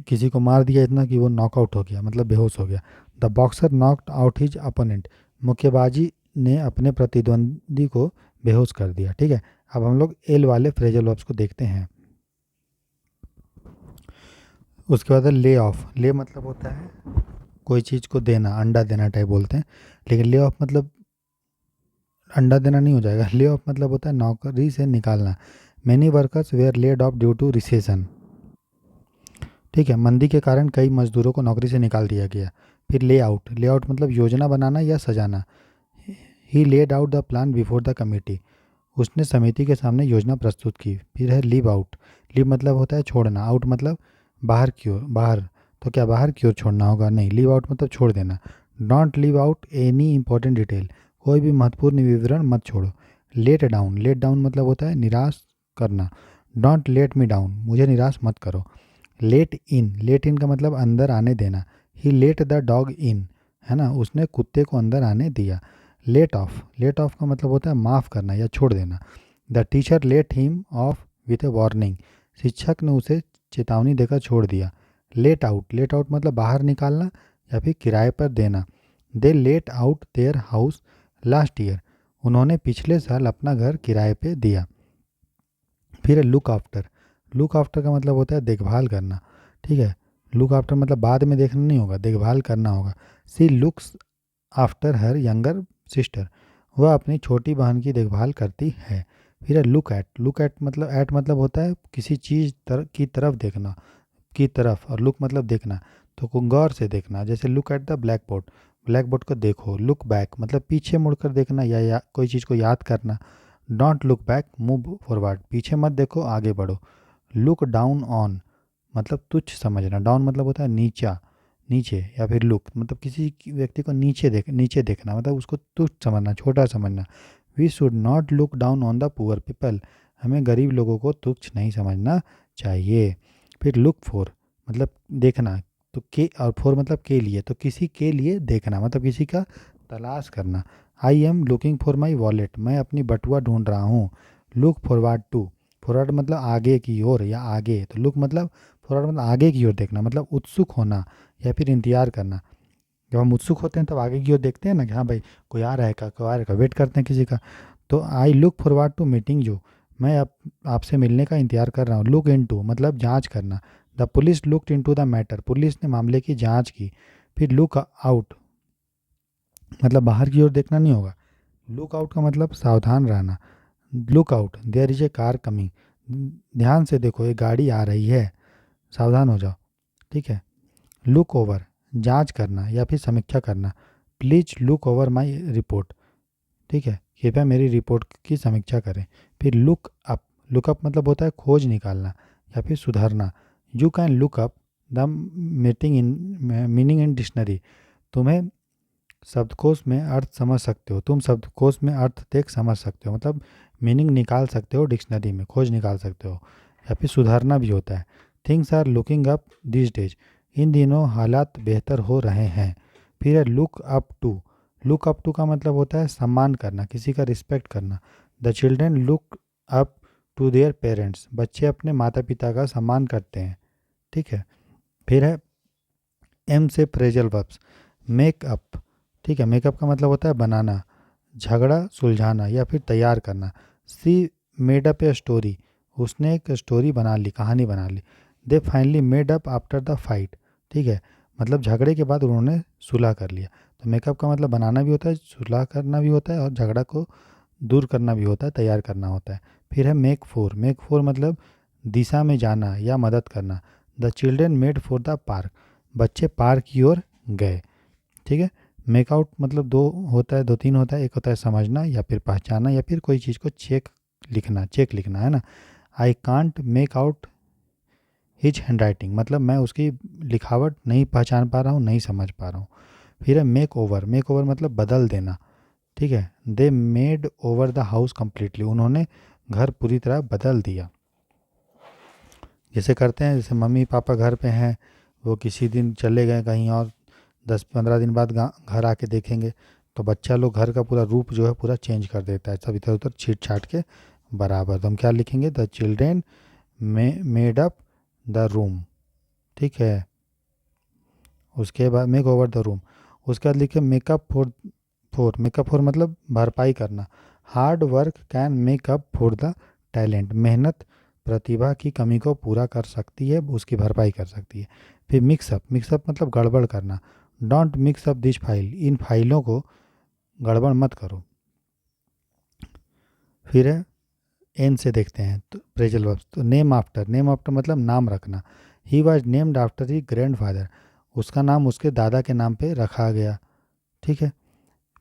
S1: किसी को मार दिया इतना कि वो नॉकआउट हो गया, मतलब बेहोश हो गया। The boxer knocked out his opponent, मुक्केबाजी ने अपने प्रतिद्वंदी को बेहोश कर दिया, ठीक है। अब हम लोग एल वाले फ्रेजल वर्ब्स को देखते हैं। उसके बाद है ले ऑफ, ले मतलब होता है कोई चीज़ को देना, अंडा देना टाइप बोलते हैं, लेकिन ले ऑफ मतलब अंडा देना नहीं हो जाएगा। ले ऑफ मतलब होता है नौकरी से निकालना। Many workers were laid off due to recession, ठीक है, मंदी के कारण कई मजदूरों को नौकरी से निकाल दिया गया। फिर ले आउट मतलब योजना बनाना या सजाना। He laid out the plan before the committee, उसने समिति के सामने योजना प्रस्तुत की। फिर है लीव आउट, लीव मतलब होता है छोड़ना, आउट मतलब बाहर की ओर, बाहर, तो क्या बाहर की ओर छोड़ना होगा, नहीं, लीव आउट मतलब छोड़ देना। Don't leave out any important detail, कोई भी महत्वपूर्ण विवरण मत छोड़ो। लेट डाउन मतलब होता है निराश करना। डोंट लेट मी डाउन, मुझे निराश मत करो। लेट इन का मतलब अंदर आने देना। ही लेट द डॉग इन, है ना, उसने कुत्ते को अंदर आने दिया। लेट ऑफ का मतलब होता है माफ़ करना या छोड़ देना। The teacher let him of with A warning, शिक्षक ने उसे चेतावनी देकर छोड़ दिया। लेट आउट मतलब बाहर निकालना या फिर किराए पर देना। They let out their house last year, उन्होंने पिछले साल अपना घर किराए पे दिया। फिर है लुक आफ्टर का मतलब होता है देखभाल करना, ठीक है। लुक आफ्टर मतलब बाद में देखना नहीं होगा, देखभाल करना होगा। She looks after her younger sister, वह अपनी छोटी बहन की देखभाल करती है। फिर है लुक एट मतलब होता है किसी चीज़ की तरफ देखना, की तरफ, और लुक मतलब देखना, तो गौर से देखना। जैसे look at the black board को देखो। लुक बैक मतलब पीछे मुड़कर देखना या कोई चीज़ को याद करना। Don't look back move forward, पीछे मत देखो, आगे बढ़ो। लुक डाउन ऑन मतलब तुच्छ समझना। डाउन मतलब होता है नीचा, नीचे, या फिर लुक मतलब किसी व्यक्ति को नीचे देखना, मतलब उसको तुच्छ समझना, छोटा समझना। We should not look down on the poor people, हमें गरीब लोगों को तुच्छ नहीं समझना चाहिए। फिर लुक फॉर मतलब देखना, तो के और फोर मतलब के लिए, तो किसी के लिए देखना मतलब किसी का तलाश करना। I am looking for my wallet, मैं अपनी बटुआ ढूंढ रहा हूँ। लुक फॉरवर्ड टू, फॉरवर्ड मतलब आगे की ओर या आगे, तो लुक मतलब फॉरवर्ड मतलब आगे की ओर देखना, मतलब उत्सुक होना या फिर इंतजार करना। जब हम उत्सुक होते हैं तब आगे की ओर देखते हैं ना कि हाँ भाई कोई आ रहा है का, कोई आ रहा है का, वेट करते हैं किसी का। तो I look forward to meeting you, मैं आपसे मिलने का इंतजार कर रहा हूँ। लुक इन टू मतलब जाँच करना। The police looked into the matter, पुलिस ने मामले की जाँच की। फिर लुक आउट मतलब बाहर की ओर देखना नहीं होगा। लुक आउट का मतलब सावधान रहना। Look out there is a car coming, ध्यान से देखो एक गाड़ी आ रही है, सावधान हो जाओ। ठीक है। लुक ओवर जांच करना या फिर समीक्षा करना। Please look over my report, ठीक है, कृपया मेरी रिपोर्ट की समीक्षा करें। फिर लुक अप, लुक अप मतलब होता है खोज निकालना या फिर सुधारना। You can look up the meaning in dictionary, तुम्हें शब्दकोश में अर्थ समझ सकते हो, तुम शब्दकोश में अर्थ देख समझ सकते हो, मतलब मीनिंग निकाल सकते हो, डिक्शनरी में खोज निकाल सकते हो। या फिर सुधारना भी होता है। Things are looking up this days, इन दिनों हालात बेहतर हो रहे हैं। फिर है look up to, look up to का मतलब होता है सम्मान करना, किसी का रिस्पेक्ट करना। The children look up to their parents, बच्चे अपने माता पिता का सम्मान करते हैं। ठीक है। फिर है एम से फ्रेजल वर्ब्स। मेकअप, ठीक है, मेकअप का मतलब होता है बनाना, झगड़ा सुलझाना या फिर तैयार करना। She made up a story, उसने एक स्टोरी बना ली, कहानी बना ली। They finally made up after the fight, ठीक है, मतलब झगड़े के बाद उन्होंने सुलह कर लिया। तो मेकअप का मतलब बनाना भी होता है, सुलह करना भी होता है और झगड़ा को दूर करना भी होता है, तैयार करना होता है। फिर है मेक फोर, मेक फोर मतलब दिशा में जाना या मदद करना। The children made for the park, बच्चे पार्क की ओर गए। ठीक है। मेकआउट मतलब दो होता है, दो तीन होता है, एक होता है समझना या फिर पहचाना या फिर कोई चीज़ को चेक लिखना है ना। I can't make out his hand writing, मतलब मैं उसकी लिखावट नहीं पहचान पा रहा हूँ, नहीं समझ पा रहा हूँ। फिर है मेक ओवर, मेक ओवर मतलब बदल देना। ठीक है। They made over the house completely, उन्होंने घर पूरी तरह बदल दिया। जैसे करते हैं, जैसे मम्मी पापा घर पे हैं, वो किसी दिन चले गए कहीं और, 10-15 दिन बाद घर आके देखेंगे तो बच्चा लोग घर का पूरा रूप जो है पूरा चेंज कर देता है, सब इधर उधर छीट छाट के बराबर। तो हम क्या लिखेंगे, the children made up the room. ठीक है। उसके बाद मेक ओवर द रूम, उसके बाद लिखे मेकअप फॉर, मेकअप फॉर मतलब भरपाई करना। Hard work can makeup for the talent, मेहनत प्रतिभा की कमी को पूरा कर सकती है, उसकी भरपाई कर सकती है। फिर मिक्सअप, मिक्सअप मतलब गड़बड़ करना। Don't mix up this file, इन फाइलों को गड़बड़ मत करो। फिर है एन से देखते हैं तो प्रेजल वर्ब्स, तो नेम आफ्टर, नेम आफ्टर मतलब नाम रखना। He was named after he grand father, उसका नाम उसके दादा के नाम पे रखा गया। ठीक है।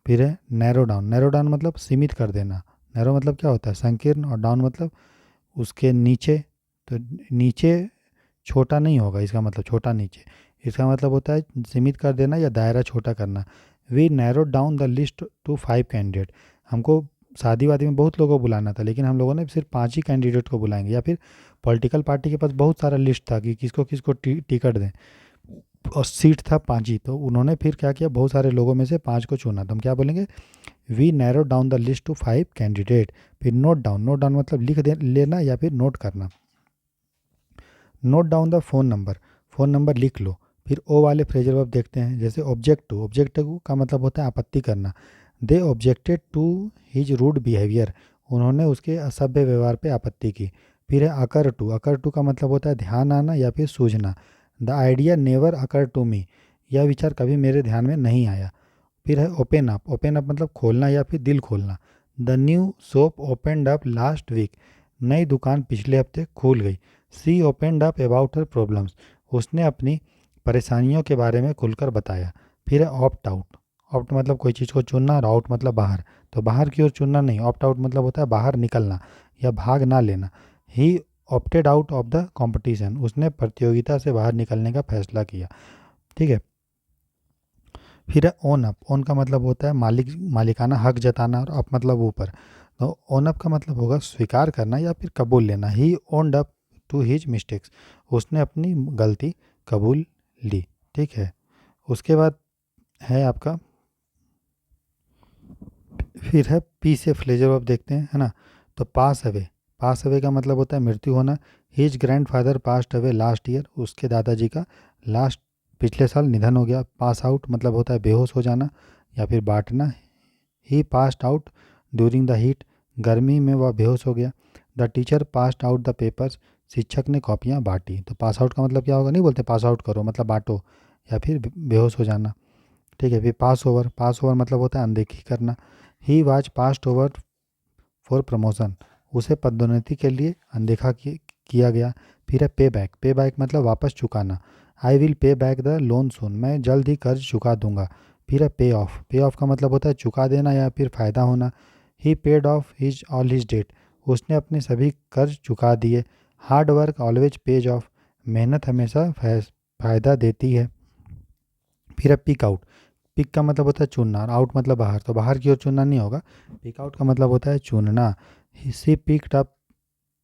S1: फिर है नैरो डाउन, नैरो डाउन मतलब सीमित कर देना। नैरो मतलब क्या होता है, संकीर्ण, और डाउन मतलब उसके नीचे। तो नीचे छोटा नहीं होगा, इसका मतलब छोटा नीचे, इसका मतलब होता है सीमित कर देना या दायरा छोटा करना। We narrow down the list to 5 candidate, हमको शादी वादी में बहुत लोगों को बुलाना था, लेकिन हम लोगों ने सिर्फ 5 ही कैंडिडेट को बुलाएंगे। या फिर पॉलिटिकल पार्टी के पास बहुत सारा लिस्ट था कि किसको किसको टिकट दें, और सीट था 5 ही, तो उन्होंने फिर क्या किया, बहुत सारे लोगों में से 5 को चुना। तो हम क्या बोलेंगे, we narrow down the list to 5 candidate. फिर नोट डाउन, नोट डाउन मतलब लिख दे लेना या फिर नोट करना। Note down the phone number, phone number लिख लो। फिर ओ वाले फ्रेजल वर्ब देखते हैं, जैसे ऑब्जेक्ट टू, ऑब्जेक्ट टू का मतलब होता है आपत्ति करना। They objected to his rude behaviour, उन्होंने उसके असभ्य व्यवहार पे आपत्ति की। फिर है अकर टू, अकर टू का मतलब होता है ध्यान आना या फिर सूझना। The idea never occur to me, यह विचार कभी मेरे ध्यान में नहीं आया। फिर है ओपन अप, ओपन अप मतलब खोलना या फिर दिल खोलना। The new shop opened up last week, नई दुकान पिछले हफ्ते खुल गई। She opened up about her problems, उसने अपनी परेशानियों के बारे में खुलकर बताया। फिर है ऑप्ट आउट, ऑप्ट मतलब कोई चीज़ को चुनना और आउट मतलब बाहर, तो बाहर की ओर चुनना नहीं, ऑप्ट आउट मतलब होता है बाहर निकलना या भाग ना लेना। He opted out of the competition, उसने प्रतियोगिता से बाहर निकलने का फैसला किया। ठीक है। फिर है ओन अप, ओन का मतलब होता है मालिकाना हक जताना, और अप मतलब ऊपर। तो ओन अप का मतलब होगा स्वीकार करना या फिर कबूल लेना। He owned up to his mistakes, उसने अपनी गलती कबूल ली। ठीक है, उसके बाद है आपका, फिर है पी से फ्लेजर वर्ब देखते हैं, है ना। तो पास अवे का मतलब होता है मृत्यु होना। His grand father passed away last year, उसके दादाजी का लास्ट पिछले साल निधन हो गया। पास आउट मतलब होता है बेहोश हो जाना या फिर बांटना। He passed out during the heat, गर्मी में वह बेहोश हो गया। The teacher passed out the papers, शिक्षक ने कॉपियाँ बांटी। तो पास आउट का मतलब क्या होगा, नहीं बोलते पास आउट करो, मतलब बांटो या फिर बेहोश हो जाना। ठीक है, फिर पास ओवर मतलब होता है अनदेखी करना। He was passed over for promotion, उसे पदोन्नति के लिए अनदेखा किया गया। फिर है पे बैक मतलब वापस चुकाना। I will pay back the loan soon, मैं जल्द ही कर्ज चुका दूंगा। फिर है पे ऑफ का मतलब होता है चुका देना या फिर फ़ायदा होना। He paid off his all his debt, उसने अपने सभी कर्ज चुका दिए। Hard work always pays off, मेहनत हमेशा फ़ायदा देती है। फिर है पिक आउट, पिक का मतलब होता है चुनना और आउट मतलब बाहर, तो बाहर की ओर चुनना नहीं होगा। पिक आउट का मतलब होता है चुनना। She picked up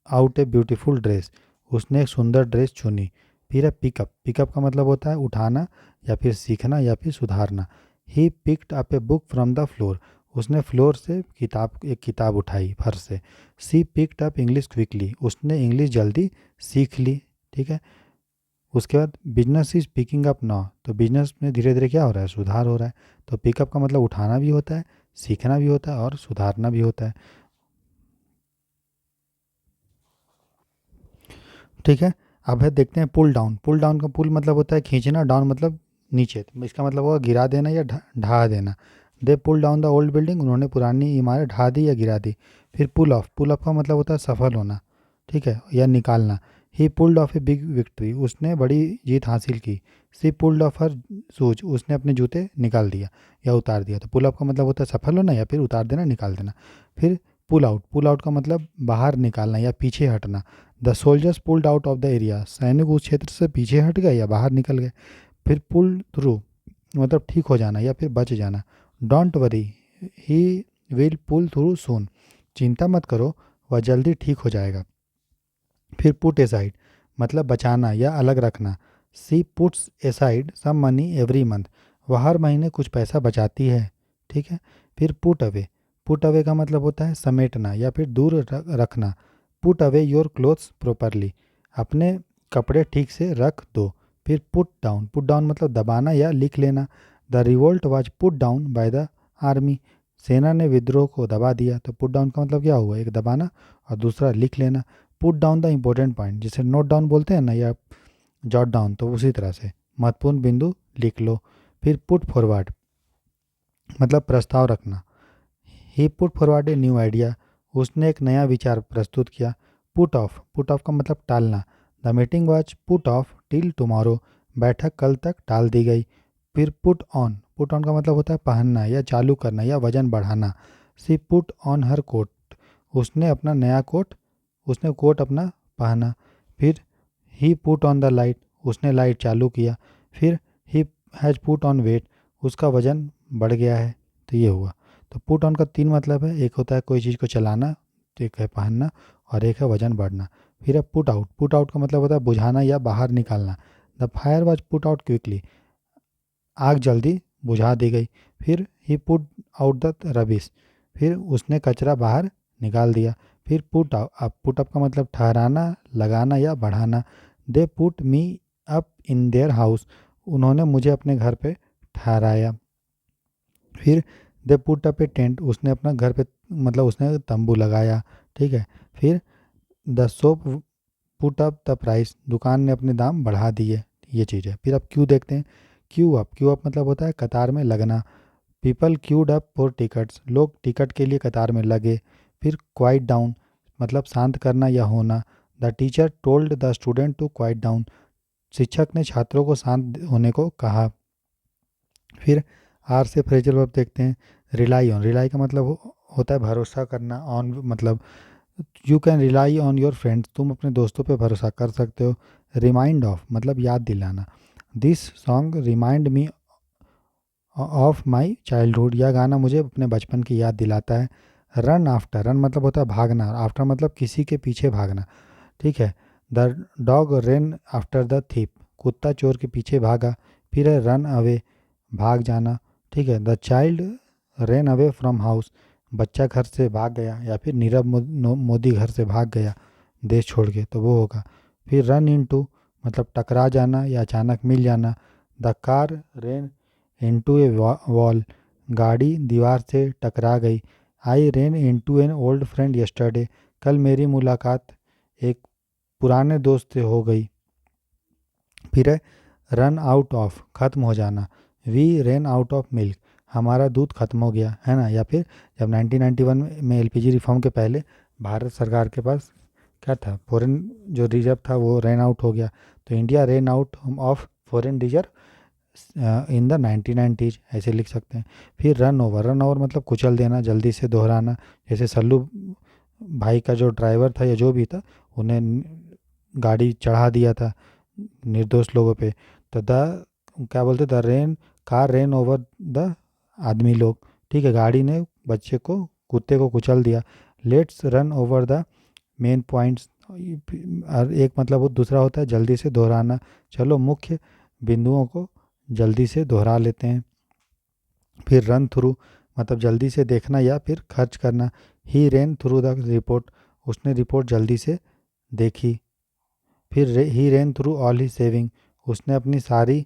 S1: out a beautiful dress, उसने एक सुंदर ड्रेस चुनी। फिर है पिकअप, पिकअप का मतलब होता है उठाना या फिर सीखना या फिर सुधारना। He picked up a book from the floor, उसने फ्लोर से एक किताब उठाई, फर्श से। सी पिक्ड अप इंग्लिश क्विकली, उसने इंग्लिश जल्दी सीख ली। ठीक है, उसके बाद business is picking up now, तो बिजनेस में धीरे धीरे क्या हो रहा है, सुधार हो रहा है। तो पिकअप का मतलब उठाना भी होता है, सीखना भी होता है और सुधारना भी होता है। ठीक है, अब है देखते हैं पुल डाउन का पुल मतलब होता है खींचना, डाउन मतलब नीचे, तो इसका मतलब होगा गिरा देना या ढहा देना। They pull down the old building, उन्होंने पुरानी इमारत ढहा दी या गिरा दी। फिर पुल ऑफ का मतलब होता है सफल होना, ठीक है, या निकालना। ही pulled off a big victory, उसने बड़ी जीत हासिल की। सी पुल्ड ऑफ हर शूज, उसने अपने जूते निकाल दिया या उतार दिया। तो पुल ऑफ का मतलब होता है सफल होना या फिर उतार देना, निकाल देना। फिर पुल आउट का मतलब बाहर निकालना या पीछे हटना। The soldiers pulled out of the area, सैनिक उस क्षेत्र से पीछे हट गए या बाहर निकल गए। फिर पुल थ्रू मतलब ठीक हो जाना या फिर बच जाना। Don't worry he will pull through soon, चिंता मत करो वह जल्दी ठीक हो जाएगा। फिर पुट एसाइड मतलब बचाना या अलग रखना। She puts aside some money every month, वह हर महीने कुछ पैसा बचाती है। ठीक है, फिर पुट अवे का मतलब होता है समेटना या फिर दूर रखना। Put away your clothes properly, अपने कपड़े ठीक से रख दो। फिर पुट डाउन मतलब दबाना या लिख लेना। The revolt was put down by the army, सेना ने विद्रोह को दबा दिया। तो पुट डाउन का मतलब क्या हुआ, एक दबाना और दूसरा लिख लेना। Put down the important point, जिसे नोट डाउन बोलते हैं ना या जॉट डाउन, तो उसी तरह से महत्वपूर्ण बिंदु लिख लो। फिर पुट फॉरवर्ड मतलब प्रस्ताव रखना। He put forward a new idea, उसने एक नया विचार प्रस्तुत किया। पुट ऑफ का मतलब टालना। The meeting was put off till tomorrow, बैठक कल तक टाल दी गई। फिर पुट ऑन का मतलब होता है पहनना या चालू करना या वजन बढ़ाना। She put on her coat, उसने अपना नया कोट, उसने कोट अपना पहना। फिर he put on the light, उसने लाइट चालू किया। फिर he has put on weight, उसका वजन बढ़ गया है। तो ये हुआ। तो पुट ऑन का तीन मतलब है, एक होता है कोई चीज़ को चलाना, तो एक है पहनना और एक है वजन बढ़ना। फिर है पुट आउट का मतलब होता है बुझाना या बाहर निकालना। The fire was put out quickly, आग जल्दी बुझा दी गई। फिर he put out the rubbish, फिर उसने कचरा बाहर निकाल दिया। फिर पुट अप का मतलब ठहराना, लगाना या बढ़ाना। They put me up in their house, उन्होंने मुझे अपने घर पे ठहराया। फिर they put up A tent, उसने अपना घर पे मतलब उसने तंबू लगाया। ठीक है, फिर the shop put up the price, दुकान ने अपने दाम बढ़ा दिए। ये चीज़ है। फिर अब क्यू देखते हैं। क्यू अप मतलब होता है कतार में लगना। People cued up for tickets, लोग टिकट के लिए कतार में लगे। फिर क्वाइट डाउन मतलब शांत करना या होना। The teacher told the student to quiet down, शिक्षक ने छात्रों को शांत होने को कहा। फिर आर से फ्रेजल वर्ब देखते हैं। रिलाई का मतलब होता है भरोसा करना। ऑन मतलब you can rely on your friends, तुम अपने दोस्तों पे भरोसा कर सकते हो। रिमाइंड ऑफ मतलब याद दिलाना। This song remind me of my childhood, यह गाना मुझे अपने बचपन की याद दिलाता है। रन मतलब होता है भागना, आफ्टर मतलब किसी के पीछे भागना। ठीक है, the dog rain after the thief, कुत्ता चोर के पीछे भागा। फिर है रन अवे, भाग जाना, ठीक है। The child rain away from house, बच्चा घर से भाग गया, या फिर नीरव मोदी घर से भाग गया देश छोड़ के, तो वो होगा। फिर रन इनटू मतलब टकरा जाना या अचानक मिल जाना। The car ran into a wall, गाड़ी दीवार से टकरा गई। I ran into an old friend yesterday, कल मेरी मुलाकात एक पुराने दोस्त से हो गई। फिर है रन आउट ऑफ, ख़त्म हो जाना। We ran out of milk, हमारा दूध खत्म हो गया, है ना। या फिर जब 1991 में एलपीजी रिफॉर्म के पहले भारत सरकार के पास क्या था, फॉरेन जो रिजर्व था वो रेन आउट हो गया, तो India rain out of foreign reserve in the 1990s, ऐसे लिख सकते हैं। फिर रन ओवर, रन ओवर मतलब कुचल देना, जल्दी से दोहराना। जैसे सल्लू भाई का जो ड्राइवर था या जो भी था, उन्हें गाड़ी चढ़ा दिया था निर्दोष लोगों पे, तो द क्या बोलते, the rain car rain over the आदमी लोग, ठीक है, गाड़ी ने बच्चे को कुत्ते को कुचल दिया। Let's run over the main points, और एक मतलब वो दूसरा होता है जल्दी से दोहराना। चलो मुख्य बिंदुओं को जल्दी से दोहरा लेते हैं। फिर रन थ्रू मतलब जल्दी से देखना या फिर खर्च करना। He ran through the report, उसने रिपोर्ट जल्दी से देखी। फिर he ran through all he saving, उसने अपनी सारी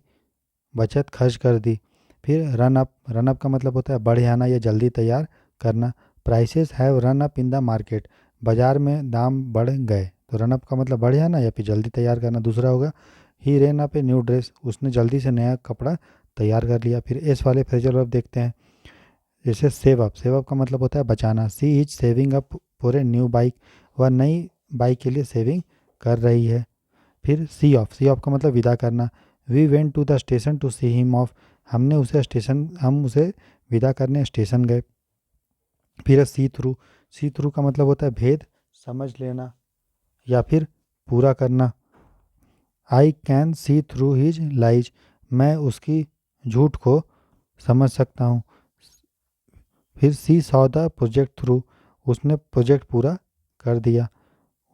S1: बचत खर्च कर दी। फिर रन अप, रन अप का मतलब होता है बढ़ जाना या जल्दी तैयार करना। Prices have run up in the market, बाजार में दाम बढ़ गए, तो रन अप का मतलब बढ़ जाना या फिर जल्दी तैयार करना। दूसरा होगा he ran up a new dress, उसने जल्दी से नया कपड़ा तैयार कर लिया। फिर एस वाले फ्रेजल वर्ब देखते हैं, जैसे सेव अप, सेव अप का मतलब होता है बचाना। She is saving up for a new bike, वह नई बाइक के लिए सेविंग कर रही है। फिर सी ऑफ, सी ऑफ का मतलब विदा करना। We went to the station to see him off, हम उसे विदा करने स्टेशन गए। फिर सी थ्रू, सी थ्रू का मतलब होता है भेद समझ लेना या फिर पूरा करना। I can see through his lies, मैं उसकी झूठ को समझ सकता हूँ। फिर सी सॉ द प्रोजेक्ट थ्रू, उसने प्रोजेक्ट पूरा कर दिया।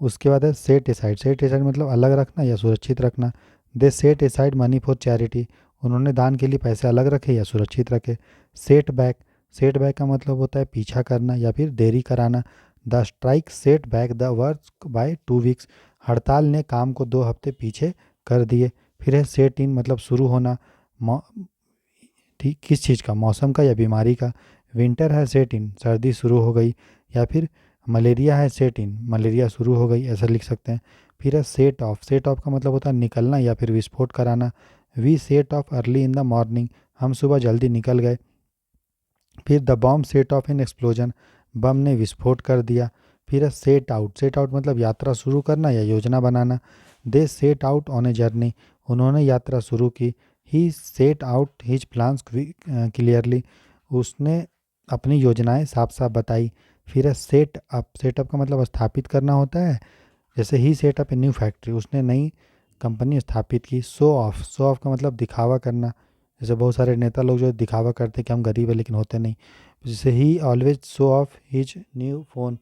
S1: उसके बाद है सेट एसाइड, सेट एसाइड मतलब अलग रखना या सुरक्षित रखना। They set aside money for charity, उन्होंने दान के लिए पैसे अलग रखे या सुरक्षित रखे। सेट बैक, सेट बैक का मतलब होता है पीछा करना या फिर देरी कराना। The strike set back the work by 2 weeks, हड़ताल ने काम को 2 हफ्ते पीछे कर दिए। फिर है सेट इन मतलब शुरू होना, ठीक किस चीज़ का, मौसम का या बीमारी का। विंटर है सेट इन, सर्दी शुरू हो गई। या फिर मलेरिया है सेट इन, मलेरिया शुरू हो गई, ऐसा लिख सकते हैं। फिर है सेट ऑफ, सेट ऑफ का मतलब होता है निकलना या फिर विस्फोट कराना। We set off early in the morning, हम सुबह जल्दी निकल गए। फिर the bomb set off in explosion, बम ने विस्फोट कर दिया। फिर है सेट आउट, सेट आउट मतलब यात्रा शुरू करना या योजना बनाना। They set out on a journey, उन्होंने यात्रा शुरू की। He set out his plans clearly, उसने अपनी योजनाएं साफ साफ बताई। फिर है सेट अप, सेटअप का मतलब स्थापित करना होता है। जैसे he set up a new factory, उसने नई कंपनी स्थापित की। शो ऑफ, शो ऑफ का मतलब दिखावा करना। जैसे बहुत सारे नेता लोग जो दिखावा करते हैं कि हम गरीब है लेकिन होते नहीं। जैसे ही always show off his new phone,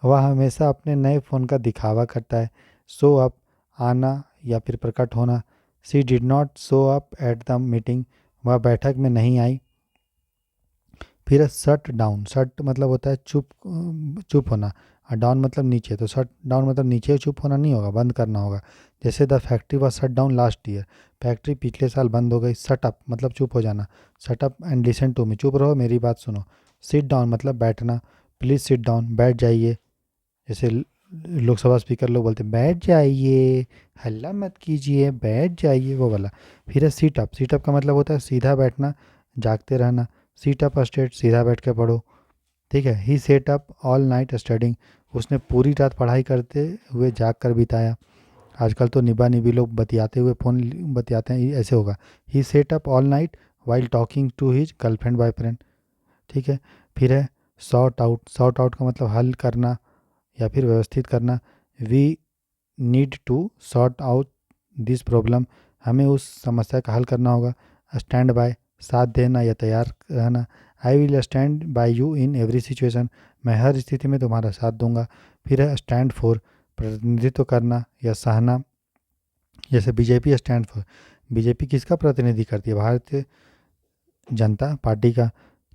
S1: वह हमेशा अपने नए फ़ोन का दिखावा करता है। शो अप, आना या फिर प्रकट होना। She did not show up at the meeting, वह बैठक में नहीं आई। फिर शट डाउन, शट मतलब होता है चुप, चुप होना, और डाउन मतलब नीचे, तो शट डाउन मतलब नीचे चुप होना नहीं होगा, बंद करना होगा। जैसे the factory was shut down last year, factory पिछले साल बंद हो गई। शट अप मतलब चुप हो जाना। Shut up and listen to me, चुप रहो मेरी बात सुनो। सिट डाउन मतलब बैठना, प्लीज़ सिट डाउन, बैठ जाइए। जैसे लोकसभा स्पीकर लोग बोलते हैं बैठ जाइए, हल्ला मत कीजिए, बैठ जाइए, वो वाला। फिर है सीट अप, सीट अप का मतलब होता है सीधा बैठना, जागते रहना। सीट अप स्ट्रेट, सीधा बैठ के पढ़ो, ठीक है। He set up all night studying, उसने पूरी रात पढ़ाई करते हुए जाग कर बिताया। आजकल तो निभा निभी लोग बतियाते हुए फ़ोन बतियाते हैं, ऐसे होगा। He set up all night while talking to his girlfriend boyfriend, ठीक है। फिर है सॉर्ट आउट, सॉर्ट आउट का मतलब हल करना या फिर व्यवस्थित करना। We need to sort out this problem, हमें उस समस्या का हल करना होगा। स्टैंड बाय, साथ देना या तैयार रहना। I will stand by you in every situation, मैं हर स्थिति में तुम्हारा साथ दूंगा। फिर है स्टैंड फॉर, प्रतिनिधित्व करना या सहना। जैसे बीजेपी स्टैंड फॉर, बीजेपी किसका प्रतिनिधि करती है? भारतीय जनता पार्टी का।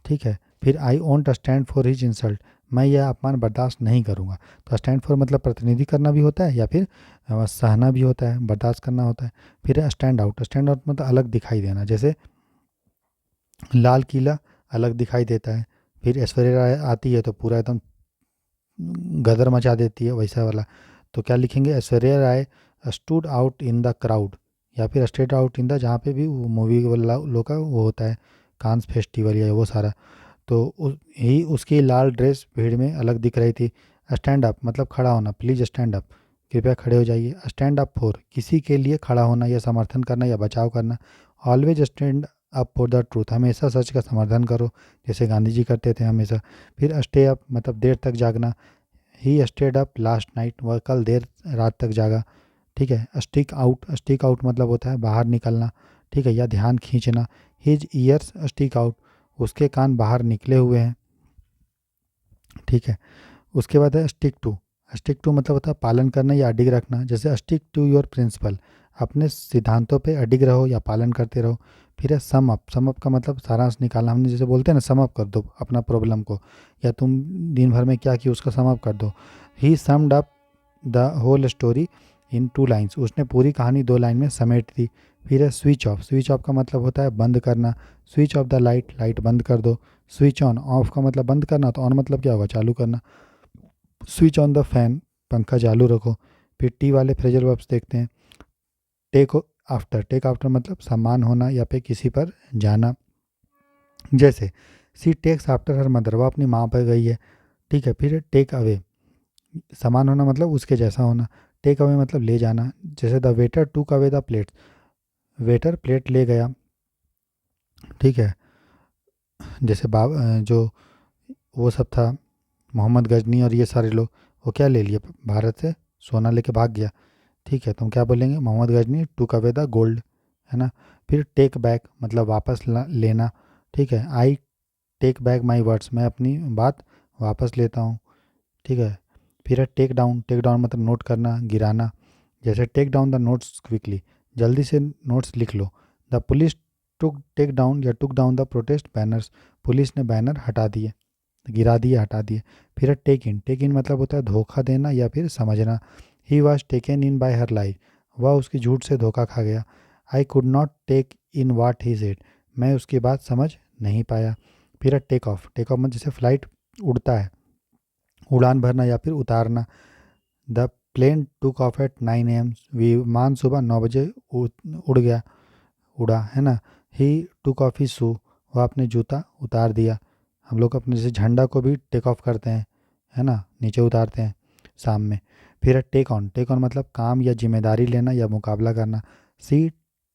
S1: ठीक है, फिर I won't stand for his insult, मैं यह अपमान बर्दाश्त नहीं करूँगा। तो स्टैंड फॉर मतलब प्रतिनिधि करना भी होता है या फिर सहना भी होता है, बर्दाश्त करना होता है। फिर स्टैंड आउट, स्टैंड आउट मतलब अलग दिखाई देना, जैसे लाल किला अलग दिखाई देता है। फिर ऐश्वर्या राय आती है तो पूरा एकदम गदर मचा देती है, वैसा वाला। तो क्या लिखेंगे? Aishwarya Rai stood out in the crowd, या फिर स्टेड आउट इन द, जहाँ पे भी मूवी वाला लोग का वो होता है, कांस फेस्टिवल या वो सारा। तो ही उसकी लाल ड्रेस भीड़ में अलग दिख रही थी। स्टैंड अप मतलब खड़ा होना, प्लीज स्टैंड अप, कृपया खड़े हो जाइए। स्टैंड अप फॉर, किसी के लिए खड़ा होना या समर्थन करना या बचाव करना। Always stand up for the truth, हमेशा सच का समर्थन करो, जैसे गांधी जी करते थे हमेशा। फिर स्टे अप मतलब देर तक जागना, he stayed up last night, वह कल देर रात तक जागा। ठीक है, स्टिक आउट, स्टिक आउट मतलब होता है बाहर निकलना, ठीक है, या ध्यान खींचना। हिज ईयर्स स्टिक आउट, उसके कान बाहर निकले हुए हैं। ठीक है, उसके बाद है स्टिक टू, स्टिक टू मतलब होता है पालन करना या अडिग रखना, जैसे स्टिक टू योर प्रिंसिपल, अपने सिद्धांतों पे अडिग रहो या पालन करते रहो। फिर है सम अप, सम अप का मतलब सारांश निकालना, हमने जैसे बोलते हैं ना, सम अप कर दो अपना प्रॉब्लम को, या तुम दिन भर में क्या किया उसका सम अप कर दो। He summed up the whole story in 2 lines, उसने पूरी कहानी 2 लाइन में समेट दी। फिर है स्विच ऑफ, स्विच ऑफ का मतलब होता है बंद करना, switch off the light, light बंद कर दो। स्विच ऑन, ऑफ का मतलब बंद करना, तो ऑन मतलब क्या होगा? चालू करना। स्विच ऑन द फैन, पंखा चालू रखो। फिर टी वाले फ्रेजल वर्ब्स देखते हैं। टेक आफ्टर, टेक आफ्टर मतलब सम्मान होना या फिर किसी पर जाना, जैसे सी टेक्स आफ्टर हर मदर, वह अपनी माँ पर गई है। ठीक है, फिर टेक अवे, समान होना मतलब उसके जैसा होना। टेक अवे मतलब ले जाना, जैसे द वेटर टूक away the plate, waiter plate ले गया। ठीक है, जैसे जो वो सब था, मोहम्मद गजनी और ये सारे लोग, वो क्या ले लिए भारत से? सोना लेके भाग गया। ठीक है, तो हम क्या बोलेंगे? मोहम्मद गजनी टूक अवे द गोल्ड, है ना। फिर टेक बैक मतलब वापस लेना। ठीक है, I take back my words, मैं अपनी बात वापस लेता हूँ। ठीक है, फिर है टेक डाउन, टेक डाउन मतलब नोट करना, गिराना, जैसे take down the notes quickly, जल्दी से नोट्स लिख लो। The police took take down या took down the protest banners, पुलिस ने बैनर हटा दिए, गिरा दिए, हटा दिए। फिर है टेक इन मतलब होता है धोखा देना या फिर समझना। He was taken in by her life, वह उसकी झूठ से धोखा खा गया। I could not take in what he said, मैं उसकी बात समझ नहीं पाया। फिर है टेक ऑफ मतलब जैसे फ्लाइट उड़ता है, उड़ान भरना या फिर उतारना। The plane took off at 9 AM, विमान सुबह 9 बजे उड़ गया, उड़ा, है ना। ही टुक ऑफ ही शू, वह अपने जूता उतार दिया। हम लोग अपने जैसे झंडा को भी टेक ऑफ करते हैं, है ना, नीचे उतारते हैं शाम में। फिर है टेक ऑन मतलब काम या जिम्मेदारी लेना या मुकाबला करना। सी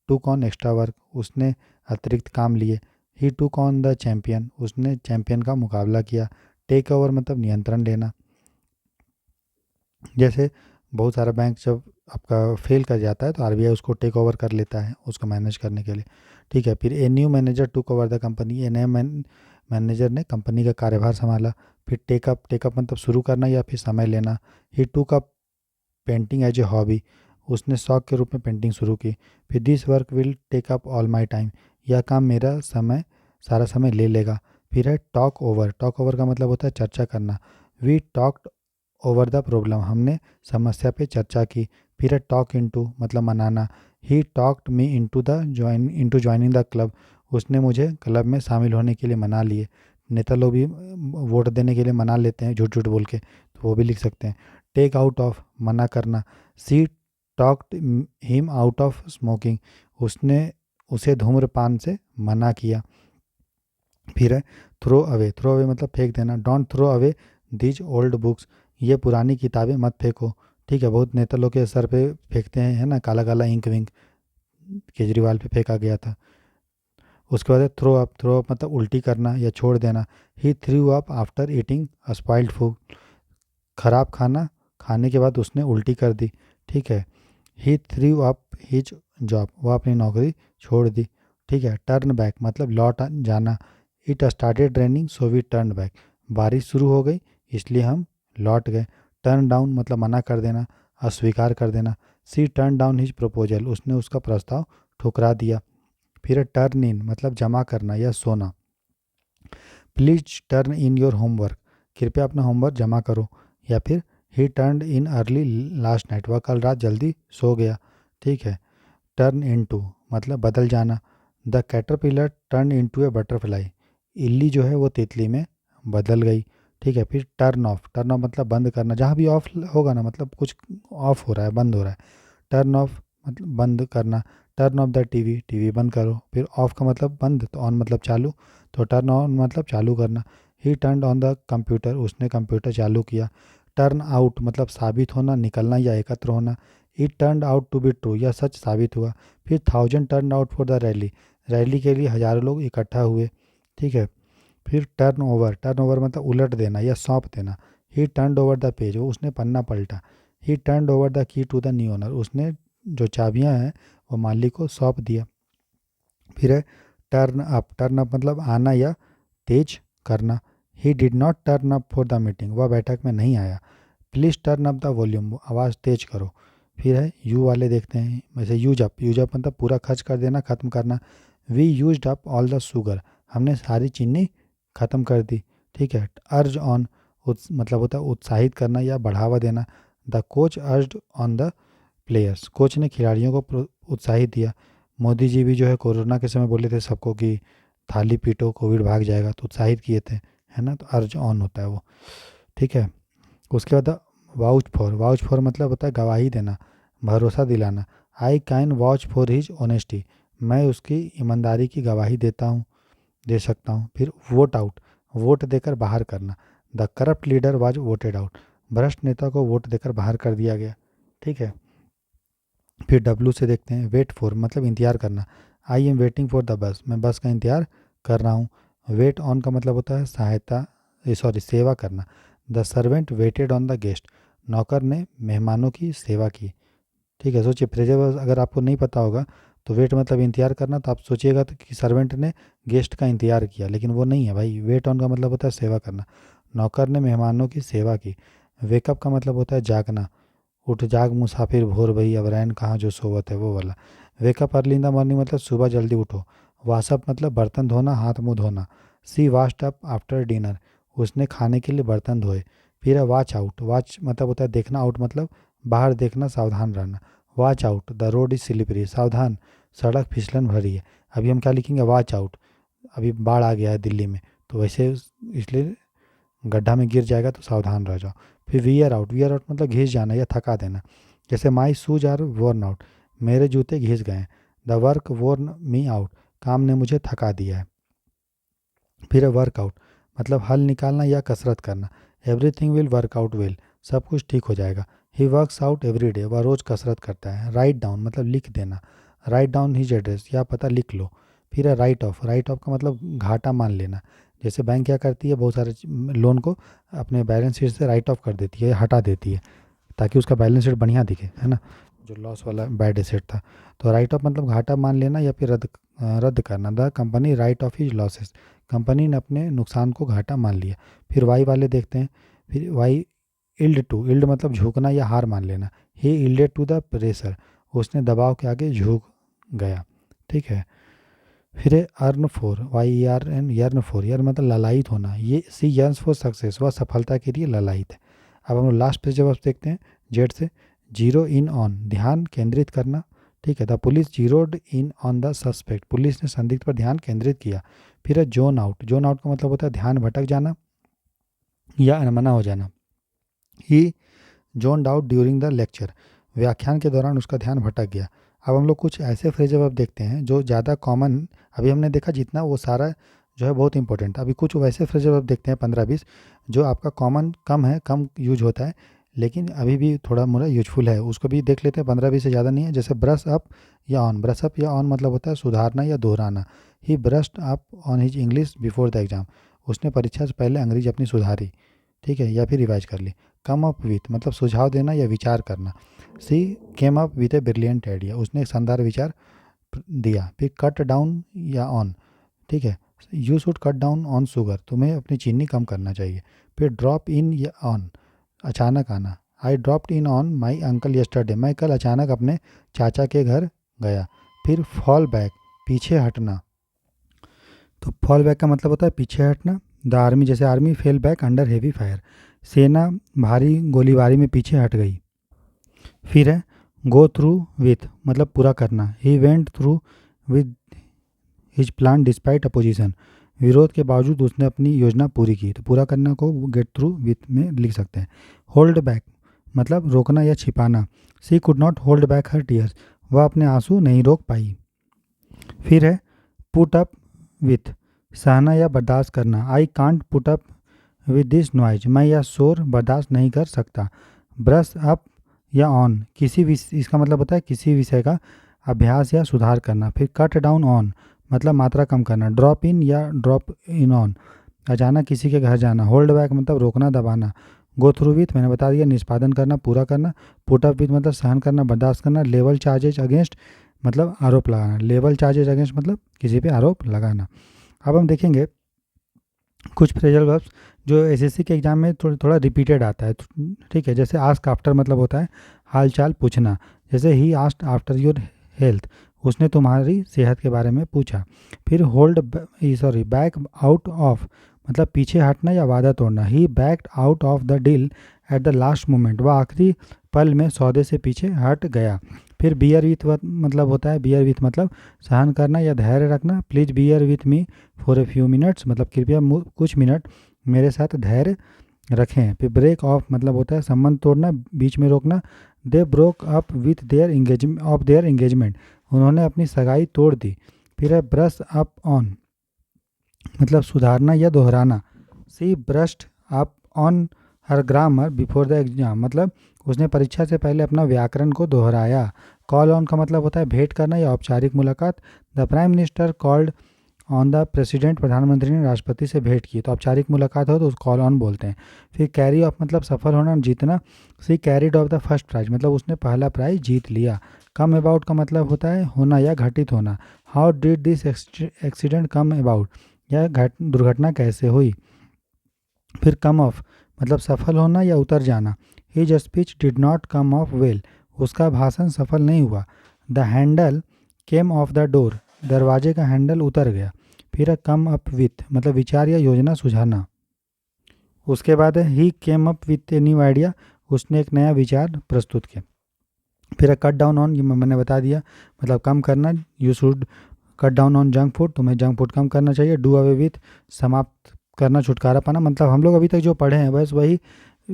S1: टुक ऑन एक्स्ट्रा वर्क, उसने अतिरिक्त काम लिए। ही टुक ऑन द चैम्पियन, उसने चैम्पियन का मुकाबला किया। टेक ओवर मतलब नियंत्रण लेना, जैसे बहुत सारा बैंक जब आपका फेल कर जाता है तो आरबीआई उसको टेक ओवर कर लेता है उसको मैनेज करने के लिए। ठीक है, फिर a new manager took over the company, a नए मैनेजर ने कंपनी का कार्यभार संभाला। फिर टेकअप मतलब शुरू करना या फिर समय लेना। He took up painting as a hobby, उसने शौक के रूप में पेंटिंग शुरू की। फिर this work will take up all my time, यह काम मेरा समय सारा समय ले लेगा। फिर है टॉक ओवर का मतलब होता है चर्चा करना। We talked over the problem, हमने समस्या पे चर्चा की। फिर है टॉक इनटू मतलब मनाना। He talked me into joining the club, उसने मुझे क्लब में शामिल होने के लिए मना लिए। नेता लोग भी वोट देने के लिए मना लेते हैं झूठ झूठ बोल के, तो वो भी लिख सकते हैं। टेक आउट ऑफ मना करना। She talked him out of smoking, उसने उसे धूम्रपान से मना किया। फिर है थ्रो अवे मतलब फेंक देना। Don't throw away these old books, ये पुरानी किताबें मत फेंको। ठीक है, बहुत नेता लोग के सर पे फेंकते हैं, है ना, काला काला इंक विंक, केजरीवाल पे फेंका गया था। उसके बाद थ्रो अप मतलब उल्टी करना या छोड़ देना। He threw up after eating spoiled food, खराब खाना खाने के बाद उसने उल्टी कर दी। ठीक है, ही थ्रू अप हिज जॉब, वह अपनी नौकरी छोड़ दी। ठीक है, टर्न बैक मतलब लौट जाना। It started raining so we turn back, बारिश शुरू हो गई इसलिए हम लौट गए। टर्न डाउन मतलब मना कर देना, अस्वीकार कर देना। सी टर्न डाउन हिज प्रपोजल, उसने उसका प्रस्ताव ठुकरा दिया। फिर टर्न इन मतलब जमा करना या सोना। Please turn in your homework, कृपया अपना होमवर्क जमा करो। या फिर ही turn in early last night, वह कल रात जल्दी सो गया। ठीक है। टर्न इन टू मतलब बदल जाना। The caterpillar turn into a butterfly, इल्ली जो है वो तितली में बदल गई। ठीक है। फिर टर्न ऑफ मतलब बंद करना, जहाँ भी ऑफ होगा ना मतलब कुछ ऑफ हो रहा है, बंद हो रहा है। टर्न ऑफ मतलब बंद करना। Turn off the TV, TV बंद करो। फिर ऑफ का मतलब बंद, तो ऑन मतलब चालू, तो टर्न ऑन मतलब चालू करना। ही टर्न ऑन द कंप्यूटर, उसने कंप्यूटर चालू किया। टर्न आउट मतलब साबित होना, निकलना या एकत्र होना। It turn out to be true, यह सच साबित हुआ। फिर 1000 turn out for the rally, rally के लिए हज़ारों लोग इकट्ठा हुए। ठीक है। फिर टर्न ओवर मतलब उलट देना या सौंप देना। He turn over the page, वो उसने पन्ना पलटा। He turn over the key to the new owner, उसने जो चाबियां हैं वो मालिक को सौंप दिया। फिर है टर्न अप मतलब आना या तेज करना। He did not turn up for the meeting, वह बैठक में नहीं आया। Please turn up the volume, आवाज़ तेज करो। फिर है यू वाले देखते हैं, वैसे यूज अप मतलब पूरा खर्च कर देना, ख़त्म करना। We use up all the sugar, हमने सारी चीनी ख़त्म कर दी। ठीक है। अर्ज ऑन मतलब होता है उत्साहित करना या बढ़ावा देना। द कोच अर्ज ऑन द प्लेयर्स, कोच ने खिलाड़ियों को उत्साहित दिया। मोदी जी भी जो है कोरोना के समय बोले थे सबको कि थाली पीटो कोविड भाग जाएगा, तो उत्साहित किए थे, है ना। तो अर्ज ऑन होता है वो। ठीक है। उसके बाद वाउच फॉर मतलब होता है गवाही देना, भरोसा दिलाना। I can vouch for his honesty, मैं उसकी ईमानदारी की गवाही देता हूँ, दे सकता हूँ। फिर वोट आउट, वोट देकर बाहर करना। The corrupt leader was voted out, भ्रष्ट नेता को वोट देकर बाहर कर दिया गया। ठीक है। फिर डब्लू से देखते हैं वेट फॉर मतलब इंतज़ार करना। I am waiting for the bus, मैं बस का इंतज़ार कर रहा हूँ। वेट ऑन का मतलब होता है सहायता, सॉरी सेवा करना। The servant waited on the guest, नौकर ने मेहमानों की सेवा की। ठीक है। सोचिए फ्रेजर अगर आपको नहीं पता होगा तो वेट मतलब इंतज़ार करना, तो आप सोचिएगा तो कि सर्वेंट ने गेस्ट का इंतज़ार किया, लेकिन वो नहीं है भाई। वेट ऑन का मतलब होता है सेवा करना। नौकर ने मेहमानों की सेवा की। वेकअप का मतलब होता है जागना, उठ जाग मुसाफिर भोर भई अब रैन कहाँ जो सोवत है, वो वाला। Wake up early in the morning मतलब सुबह जल्दी उठो। वाशअप मतलब बर्तन धोना, हाथ मुंह धोना। सी वाश्ड अप आफ्टर डिनर, उसने खाने के लिए बर्तन धोए। फिर है वॉच आउट, वॉच मतलब होता है देखना, आउट मतलब बाहर देखना, सावधान रहना। Watch out the road is slippery, सावधान सड़क फिसलन भरी है। अभी हम क्या लिखेंगे, वॉच आउट, अभी बाढ़ आ गया है दिल्ली में, तो वैसे इसलिए गड्ढा में गिर जाएगा तो सावधान रह जाओ। फिर वियर आउट मतलब घिस जाना या थका देना। जैसे my shoes are worn out, मेरे जूते घिस गए हैं। The work worn me out, काम ने मुझे थका दिया है। फिर है वर्कआउट मतलब हल निकालना या कसरत करना। Everything will work out well, सब कुछ ठीक हो जाएगा। He works out every day, वह रोज़ कसरत करता है। राइट डाउन मतलब लिख देना। राइट डाउन हिज एड्रेस, या पता लिख लो। फिर है राइट ऑफ का मतलब घाटा मान लेना। जैसे बैंक क्या करती है, बहुत सारे लोन को अपने बैलेंस शीट से राइट ऑफ कर देती है, हटा देती है, ताकि उसका बैलेंस शीट बढ़िया दिखे, है ना, जो लॉस वाला बैड एसेट था। तो राइट ऑफ मतलब घाटा मान लेना या फिर रद्द करना। The company right of his losses, company ने अपने नुकसान को घाटा मान लिया। फिर वाई वाले देखते हैं। फिर वाई इल्ड मतलब झुकना या हार मान लेना। ही इल्डेड टू द प्रेशर, उसने दबाव के आगे झुक गया। ठीक है। फिर है yearn for, Y R N, yearn for, yearn मतलब ललायित होना। ये सी यर्न्स फॉर सक्सेस, वह सफलता के लिए ललायित है। अब हम लोग लास्ट पेज जब आप देखते हैं जेड से, जीरो इन ऑन ध्यान केंद्रित करना। ठीक है। The police zeroed in on the suspect, पुलिस ने संदिग्ध पर ध्यान केंद्रित किया। फिर है जोन आउट का मतलब होता है ध्यान भटक जाना या अनमना हो जाना। He zoned out during the lecture, व्याख्यान के दौरान उसका ध्यान भटक गया। अब हम लोग कुछ ऐसे फ्रेज अब देखते हैं जो ज़्यादा कॉमन, अभी हमने देखा जितना वो सारा जो है बहुत इंपॉर्टेंट। अभी कुछ वैसे फ्रेज अब देखते हैं 15-20 जो आपका कॉमन कम है, कम यूज होता है, लेकिन अभी भी थोड़ा मोड़ा यूजफुल है, उसको भी देख लेते हैं। 15-20 से ज़्यादा नहीं है। जैसे ब्रश अप या ऑन, ब्रश अप या ऑन मतलब होता है सुधारना या दोहराना। He brushed up on his English before the exam, उसने परीक्षा से पहले अंग्रेजी अपनी सुधारी। ठीक है, या फिर रिवाइज कर ली। कम अप विथ मतलब सुझाव देना या विचार करना। She came up with a brilliant idea, उसने एक शानदार विचार दिया। फिर कट डाउन या ऑन, ठीक है, you should cut down on sugar, तुम्हें अपनी चीनी कम करना चाहिए। फिर ड्रॉप इन या ऑन, अचानक आना, I dropped in on my uncle yesterday, मैं कल अचानक अपने चाचा के घर गया। फिर फॉल बैक, पीछे हटना, तो फॉल बैक का मतलब होता है पीछे हटना। द आर्मी, जैसे army fell back under heavy fire, सेना भारी गोलीबारी में पीछे हट गई। फिर है गो थ्रू विथ, मतलब पूरा करना। He went through with his plan despite opposition, विरोध के बावजूद उसने अपनी योजना पूरी की। तो पूरा करना को गेट थ्रू विथ में लिख सकते हैं। होल्ड बैक मतलब रोकना या छिपाना। She could not hold back her tears, वह अपने आंसू नहीं रोक पाई। फिर है पुट अप विथ, सहना या बर्दाश्त करना। I can't put up with this noise, मैं यह शोर बर्दाश्त नहीं कर सकता। ब्रश अप या ऑन, इसका मतलब होता है किसी विषय का अभ्यास या सुधार करना। फिर कट डाउन ऑन मतलब मात्रा कम करना। ड्रॉप इन या ड्रॉप इन ऑन, अचानक किसी के घर जाना। होल्ड बैक मतलब रोकना दबाना। गो थ्रू विथ मैंने बता दिया, निष्पादन करना पूरा करना। पुट अप विथ मतलब सहन करना बर्दाश्त करना। लेवल चार्जेज अगेंस्ट मतलब आरोप लगाना। लेवल चार्जेज अगेंस्ट मतलब किसी पे आरोप लगाना। अब हम देखेंगे कुछ फ्रेजल वर्ब्स जो एसएससी के एग्जाम में थोड़ा रिपीटेड आता है, ठीक है। जैसे आस्क आफ्टर मतलब होता है हाल चाल पूछना। जैसे he asked after your health, उसने तुम्हारी सेहत के बारे में पूछा। फिर बैक आउट ऑफ मतलब पीछे हटना या वादा तोड़ना। He backed out of the deal at the last moment, वह आखिरी पल में सौदे से पीछे हट गया। फिर बियर विथ मतलब होता है बियर विथ मतलब सहन करना या धैर्य रखना। Please bear with me for a few minutes मतलब कृपया कुछ मिनट मेरे साथ धैर्य रखें। फिर ब्रेक ऑफ मतलब होता है संबंध तोड़ना, बीच में रोकना। They broke up with their engagement, उन्होंने अपनी सगाई तोड़ दी। फिर है ब्रश अप ऑन मतलब सुधारना या दोहराना। She brushed up on her grammar before the exam मतलब उसने परीक्षा से पहले अपना व्याकरण को दोहराया। कॉल ऑन का मतलब होता है भेंट करना या औपचारिक मुलाकात। The prime minister called on the president, प्रधानमंत्री ने राष्ट्रपति से भेंट की। तो औपचारिक मुलाकात हो तो उस कॉल ऑन बोलते हैं। फिर कैरी ऑफ मतलब सफल होना जीतना। She carried off the first prize मतलब उसने पहला प्राइज जीत लिया। कम अबाउट का मतलब होता है होना या घटित होना। How did this accident come about, यह दुर्घटना कैसे हुई। फिर कम ऑफ मतलब सफल होना या उतर जाना। His speech did not come of well, उसका भाषण सफल नहीं हुआ। The handle came of the door, दरवाजे का हैंडल उतर गया। फिर कम अप विथ मतलब विचार या योजना सुझाना। उसके बाद है he came up with a new idea, उसने एक नया विचार प्रस्तुत किया। फिर कट डाउन ऑन, ये मैंने बता दिया मतलब कम करना। You should cut down on junk food, तुम्हें जंक फूड कम करना चाहिए। डू अवे विथ समाप्त करना, छुटकारा पाना। मतलब हम लोग अभी तक जो पढ़े हैं बस वही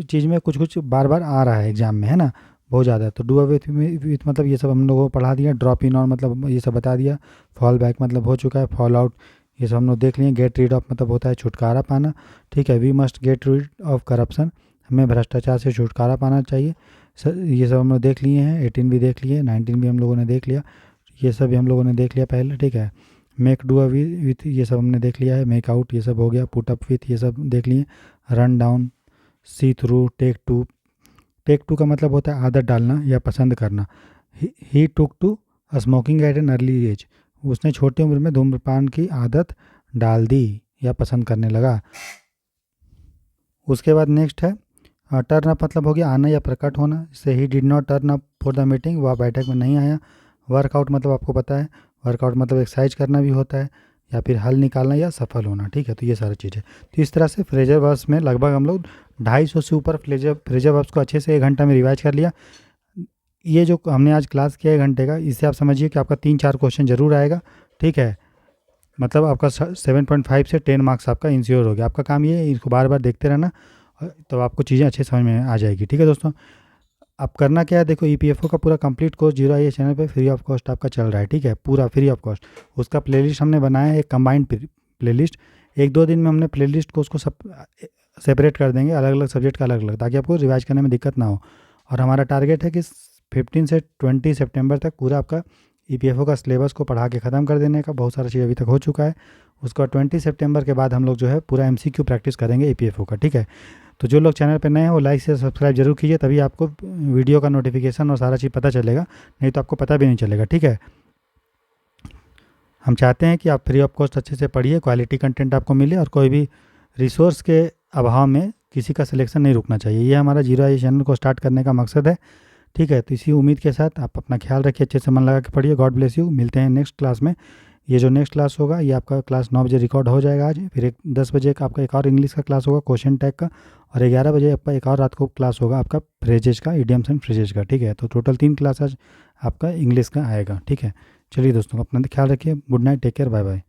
S1: चीज़ में कुछ कुछ बार बार आ रहा है एग्जाम में, है ना, बहुत ज़्यादा। तो डू अवे विथ मतलब ये सब हम लोगों को पढ़ा दिया। ड्रॉप इन ऑन मतलब ये सब बता दिया। फॉल बैक मतलब हो चुका है। फॉल आउट ये सब हम लोग देख लिए। गेट रीड ऑफ मतलब होता है छुटकारा पाना, ठीक है। We must get rid of corruption, हमें भ्रष्टाचार से छुटकारा पाना चाहिए। ये सब हम लोग देख लिए हैं। 18 भी देख लिए, 19 भी हम लोगों ने देख लिया, ये सब भी हम लोगों ने देख लिया पहले, ठीक है। मेक डू विथ ये सब हमने देख लिया है। मेक आउट ये सब हो गया। पुट अप विथ ये सब देख लिए। Run down, see through, take to. Take to का मतलब होता है आदत डालना या पसंद करना। He took to smoking at an early age, उसने छोटी उम्र में धूम्रपान की आदत डाल दी या पसंद करने लगा। उसके बाद नेक्स्ट है टर्न अप मतलब हो गया आना या प्रकट होना। जैसे he did not turn up for the meeting, वह बैठक में नहीं आया। वर्कआउट मतलब आपको पता है, वर्कआउट मतलब एक्सरसाइज करना भी होता है, या फिर हल निकालना या सफल होना, ठीक है। तो ये सारी चीज़ें, तो इस तरह से फ्रेजर वर्ब्स में लगभग हम लोग 250 से ऊपर फ्रेजर वर्ब्स को अच्छे से 1 घंटा में रिवाइज कर लिया। ये जो हमने आज क्लास किया 1 घंटे का, इससे आप समझिए कि आपका 3-4 क्वेश्चन जरूर आएगा, ठीक है। मतलब आपका 7.5 से 10 मार्क्स आपका इंश्योर हो गया। आपका काम ये है इसको बार बार देखते रहना, तो आपको चीज़ें अच्छे समझ में आ जाएगी, ठीक है दोस्तों। अब करना क्या है, देखो ईपीएफओ का पूरा कंप्लीट कोर्स जीरो आई चैनल पे फ्री ऑफ कॉस्ट आपका चल रहा है, ठीक है, पूरा फ्री ऑफ कॉस्ट। उसका प्लेलिस्ट हमने बनाया है, एक कंबाइंड प्लेलिस्ट। 1-2 दिन में हमने प्लेलिस्ट को उसको सब सेपरेट कर देंगे, अलग अलग सब्जेक्ट का अलग अलग, ताकि आपको रिवाइज करने में दिक्कत ना हो। और हमारा टारगेट है कि 15 से 20 सितंबर तक पूरा आपका ईपीएफओ का सिलेबस को पढ़ा के ख़त्म कर देने का। बहुत सारा चीज़ अभी तक हो चुका है। उसका 20 सितंबर के बाद हम लोग जो है पूरा एमसीक्यू प्रैक्टिस करेंगे ईपीएफओ का, ठीक है। तो जो लोग चैनल पर नए हैं वो लाइक से सब्सक्राइब जरूर कीजिए, तभी आपको वीडियो का नोटिफिकेशन और सारा चीज़ पता चलेगा, नहीं तो आपको पता भी नहीं चलेगा, ठीक है। हम चाहते हैं कि आप फ्री ऑफ कॉस्ट अच्छे से पढ़िए, क्वालिटी कंटेंट आपको मिले, और कोई भी रिसोर्स के अभाव में किसी का सिलेक्शन नहीं रुकना चाहिए। ये हमारा जीरो आई चैनल को स्टार्ट करने का मकसद है। ठीक है, तो इसी उम्मीद के साथ आप अपना ख्याल रखिए, अच्छे से मन लगा के पढ़िए। God bless you. मिलते हैं नेक्स्ट क्लास में। ये जो नेक्स्ट क्लास होगा ये आपका क्लास 9 बजे रिकॉर्ड हो जाएगा आज। फिर 10 बजे का आपका एक और इंग्लिश का क्लास होगा क्वेश्चन टैग का, और 11 बजे आपका एक और रात को क्लास होगा आपका फ्रेजेज का, इडियम्स एंड फ्रेजेज का। ठीक है, तो टोटल 3 क्लास आज आपका इंग्लिश का आएगा। ठीक है, चलिए दोस्तों, अपना ख्याल रखिए। Good night, take care, bye bye.